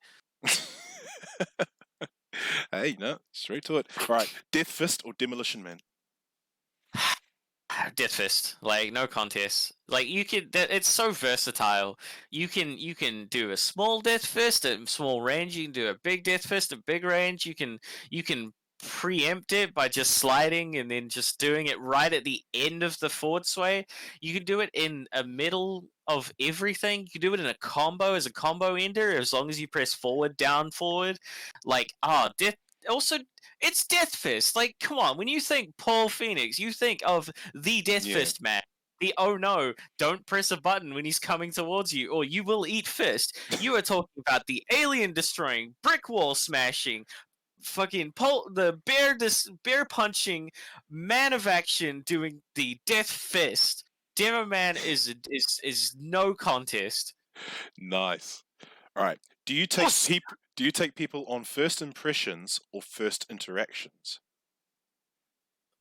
Hey, no, straight to it. All right. Death Fist or Demolition Man? Death Fist, like no contest. Like you could, it's so versatile. You can do a small Death Fist at small range. You can do a big Death Fist at big range. You can preempt it by just sliding and then just doing it right at the end of the forward sway. You can do it in a middle of everything. You can do it in a combo as a combo ender as long as you press forward, down, forward. Like Death. Also, it's Death Fist. Like, come on. When you think Paul Phoenix, you think of the Death Fist man. The oh no, don't press a button when he's coming towards you, or you will eat fist. You are talking about the alien destroying, brick wall smashing, fucking the bear punching, man of action doing the Death Fist. Demo Man is no contest. Nice. All right. Do you take people on first impressions or first interactions?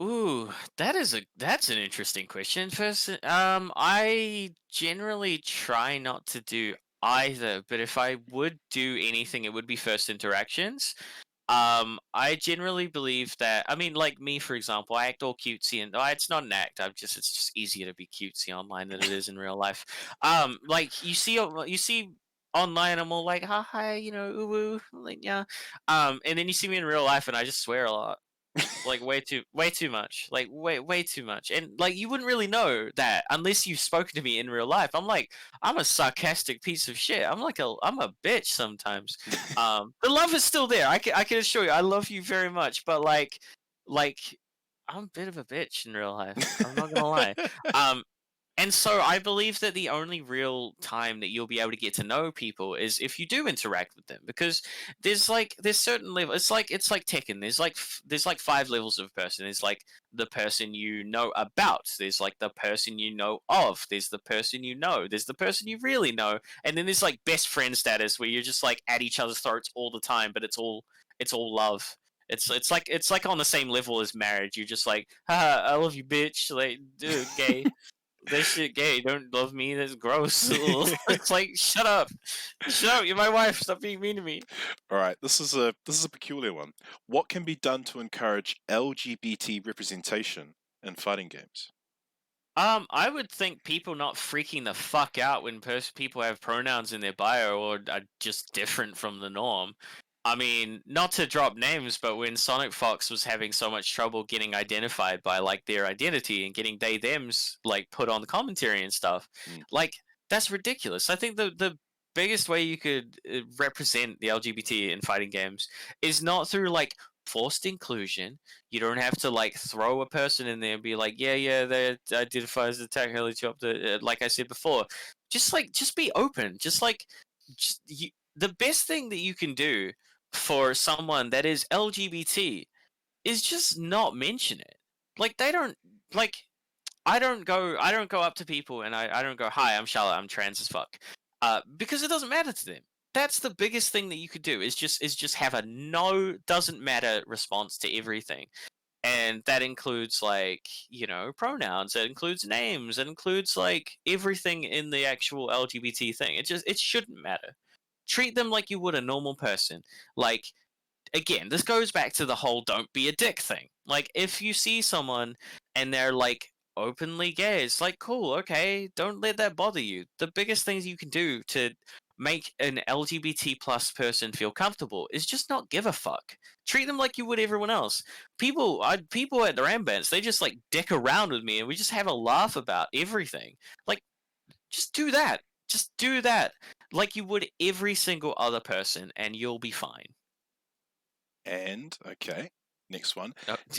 Ooh, that's an interesting question. First, I generally try not to do either, but if I would do anything, it would be first interactions. I generally believe that. I mean, like me, for example, I act all cutesy, and it's not an act. It's just easier to be cutesy online than it is in real life. Like you see online, I'm all like, hi, ooh, woo, like yeah. And then you see me in real life, and I just swear a lot. Like way too much, like way too much, and like you wouldn't really know that unless you've spoken to me in real life. I'm a sarcastic piece of shit. I'm a bitch sometimes. The love is still there. I can assure you I love you very much, but like I'm a bit of a bitch in real life. I'm not gonna lie. And so I believe that the only real time that you'll be able to get to know people is if you do interact with them, because there's certain level. It's like Tekken. There's like 5 levels of person. There's like the person you know about. There's like the person you know of. There's the person you know. There's the person you really know. And then there's like best friend status where you're just like at each other's throats all the time, but it's all love. It's like on the same level as marriage. You're just like, haha, I love you, bitch. Like, dude, gay. This shit gay. Don't love me. That's gross. It's like, shut up. You're my wife. Stop being mean to me. All right, this is a peculiar one. What can be done to encourage LGBT representation in fighting games? I would think people not freaking the fuck out when people have pronouns in their bio or are just different from the norm. I mean, not to drop names, but when Sonic Fox was having so much trouble getting identified by like their identity and getting they/thems like put on the commentary and stuff, like that's ridiculous. I think the biggest way you could represent the LGBT in fighting games is not through like forced inclusion. You don't have to like throw a person in there and be like, yeah, they identify as attack helicopter. Like I said before, just be open. The best thing that you can do for someone that is LGBT is just not mention it. Like they don't like. I don't go up to people and I don't go, hi, I'm Charlotte, I'm trans as fuck, because it doesn't matter to them. That's the biggest thing that you could do is just have a no doesn't matter response to everything. And that includes like, pronouns, it includes names, it includes like everything in the actual LGBT thing. It shouldn't matter. Treat them like you would a normal person. Like, again, this goes back to the whole don't be a dick thing. Like, if you see someone and they're like openly gay, it's like, cool, okay, don't let that bother you. The biggest things you can do to make an LGBT plus person feel comfortable is just not give a fuck. Treat them like you would everyone else. People at the Rambants, they just like dick around with me and we just have a laugh about everything. Like, just do that. Just do that like you would every single other person, and you'll be fine. And okay, next one.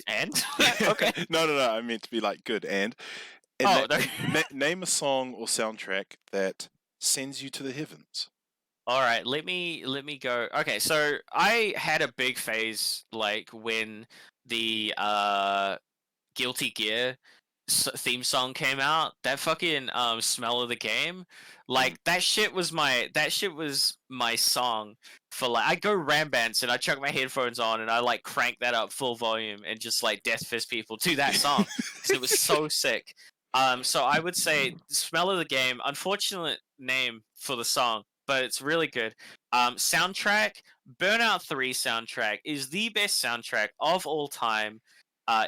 And okay. No. I meant to be like good and. Oh, Name a song or soundtrack that sends you to the heavens. All right, let me go. Okay, so I had a big phase like when the Guilty Gear theme song came out. That fucking smell of the game, like that shit was my song for like I go Rambants and I chuck my headphones on and I like crank that up full volume and just like death fist people to that song. So it was so sick. So I would say Smell of the Game, unfortunate name for the song, but it's really good. Soundtrack, Burnout 3 soundtrack is the best soundtrack of all time,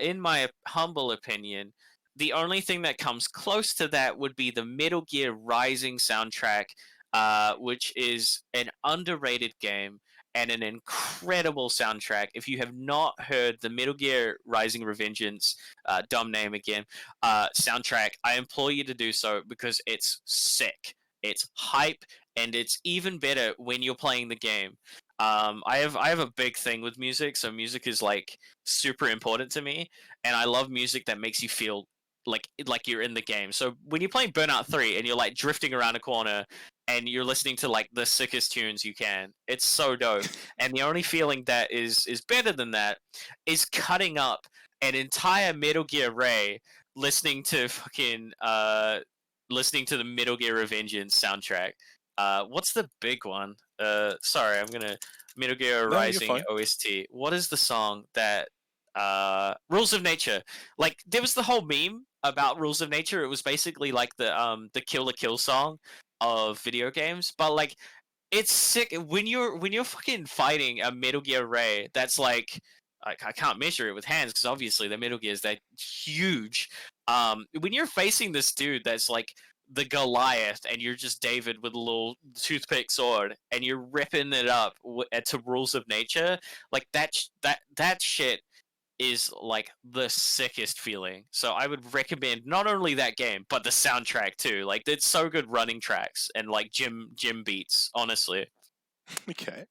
in my humble opinion. The only thing that comes close to that would be the Metal Gear Rising soundtrack, which is an underrated game and an incredible soundtrack. If you have not heard the Metal Gear Rising Revengeance, dumb name again, soundtrack, I implore you to do so because it's sick. It's hype, and it's even better when you're playing the game. I have a big thing with music, so music is like super important to me, and I love music that makes you feel like you're in the game. So when you're playing Burnout 3 and you're like drifting around a corner and you're listening to like the sickest tunes you can, it's so dope. And the only feeling that is better than that is cutting up an entire Metal Gear array listening to the Metal Gear Revengeance soundtrack. What's the big one? Sorry, I'm gonna Metal Gear Rising OST. What is the song that Rules of Nature? Like there was the whole meme about Rules of Nature. It was basically like the Kill la Kill song of video games, but like it's sick when you're fucking fighting a Metal Gear Ray that's like I can't measure it with hands because obviously the Metal Gear is that huge. When you're facing this dude that's like the Goliath and you're just David with a little toothpick sword and you're ripping it up to Rules of Nature, like that shit is like the sickest feeling. So I would recommend not only that game but the soundtrack too. Like it's so good, running tracks and like gym beats, honestly. Okay,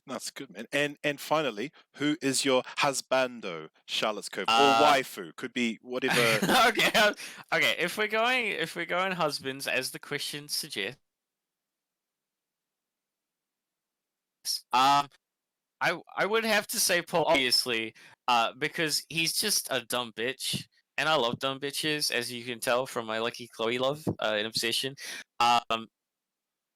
that's good, man. And finally, who is your husbando, CharlottesCove, or waifu? Could be whatever. Okay. If we're going husbands, as the question suggests, I would have to say Paul, obviously, because he's just a dumb bitch, and I love dumb bitches, as you can tell from my Lucky Chloe love and obsession.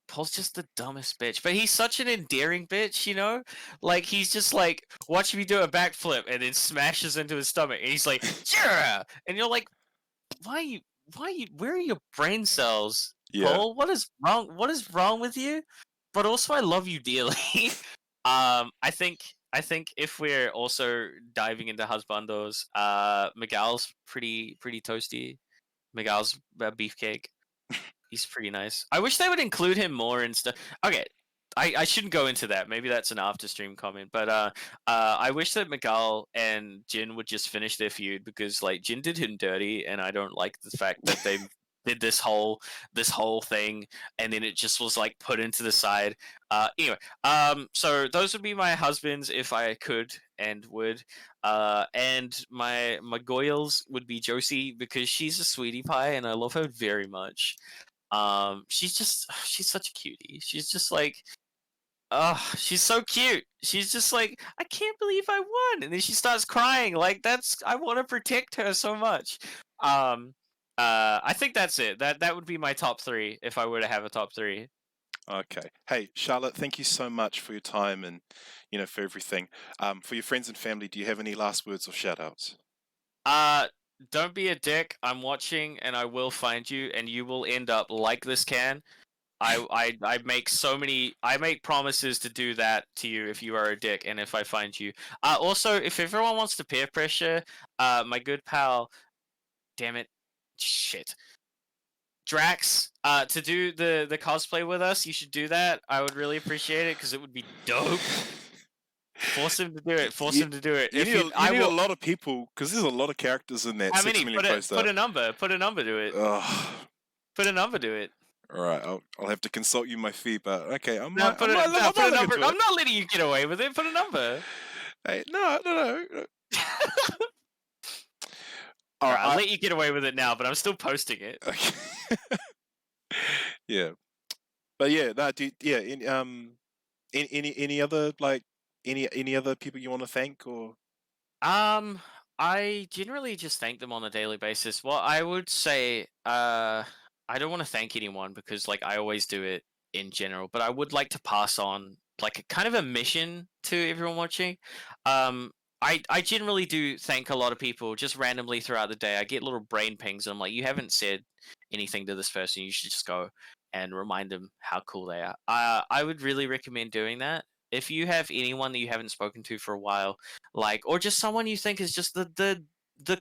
Paul's just the dumbest bitch, but he's such an endearing bitch, you know? Like, he's just like, watch me do a backflip, and then smashes into his stomach, and he's like, yeah! And you're like, where are your brain cells, Paul? What is wrong with you? But also, I love you dearly. I think if we're also diving into husbandos, Miguel's pretty toasty. Miguel's beefcake. He's pretty nice. I wish they would include him more and stuff. Okay, I shouldn't go into that. Maybe that's an after stream comment. But I wish that Miguel and Jin would just finish their feud because like Jin did him dirty, and I don't like the fact that they did this whole thing and then it just was like put into the side. Anyway, so those would be my husbands if I could and would. And my goyles would be Josie because she's a sweetie pie and I love her very much. She's such a cutie. She's just like, oh, she's so cute. She's just like, I can't believe I won, and then she starts crying. Like I want to protect her so much. I think that's it. That would be my top 3 if I were to have a top 3. Okay. Hey, Charlotte, thank you so much for your time and for everything. For your friends and family, do you have any last words or shout-outs? Don't be a dick. I'm watching, and I will find you, and you will end up like this can. I make promises to do that to you if you are a dick, and if I find you. Also, if everyone wants to peer pressure, my good pal, damn it, shit, Drax, to do the cosplay with us, you should do that. I would really appreciate it because it would be dope. Force him to do it. Force him to do it. You need, I need will. a lot of people because there's a lot of characters in that How 6 many? million poster. Put a number. Put a number to it. Put a number to it. All right, I'll have to consult you my fee, but okay, I No, might. put I a might look number. into it. I'm not letting you get away with it. Put a number. Hey, no. All right, I'll let you get away with it now, but I'm still posting it. Okay. Yeah, but yeah, no, dude, yeah. Any other like any other people you want to thank or? I generally just thank them on a daily basis. Well, I would say, I don't want to thank anyone because, like, I always do it in general. But I would like to pass on, like, a kind of a mission to everyone watching. I generally do thank a lot of people just randomly throughout the day. I get little brain pings, and I'm like, you haven't said anything to this person. You should just go and remind them how cool they are. I would really recommend doing that. If you have anyone that you haven't spoken to for a while, like, or just someone you think is just the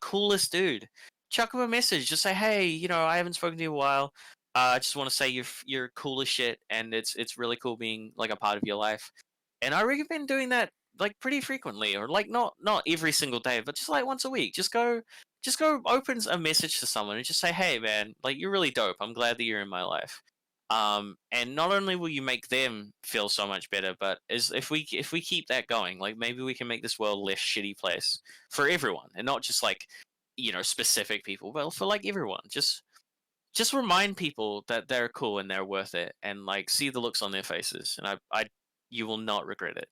coolest dude, chuck them a message. Just say, hey, you know, I haven't spoken to you in a while. I just want to say you're cool as shit, and it's really cool being like a part of your life. And I recommend doing that like pretty frequently, or like not every single day, but just like once a week. Just go open a message to someone and just say, hey man, like you're really dope. I'm glad that you're in my life. And not only will you make them feel so much better, but if we keep that going, like maybe we can make this world a less shitty place for everyone, and not just like, you know, specific people, but for like everyone. Just remind people that they're cool and they're worth it, and like see the looks on their faces, and I you will not regret it.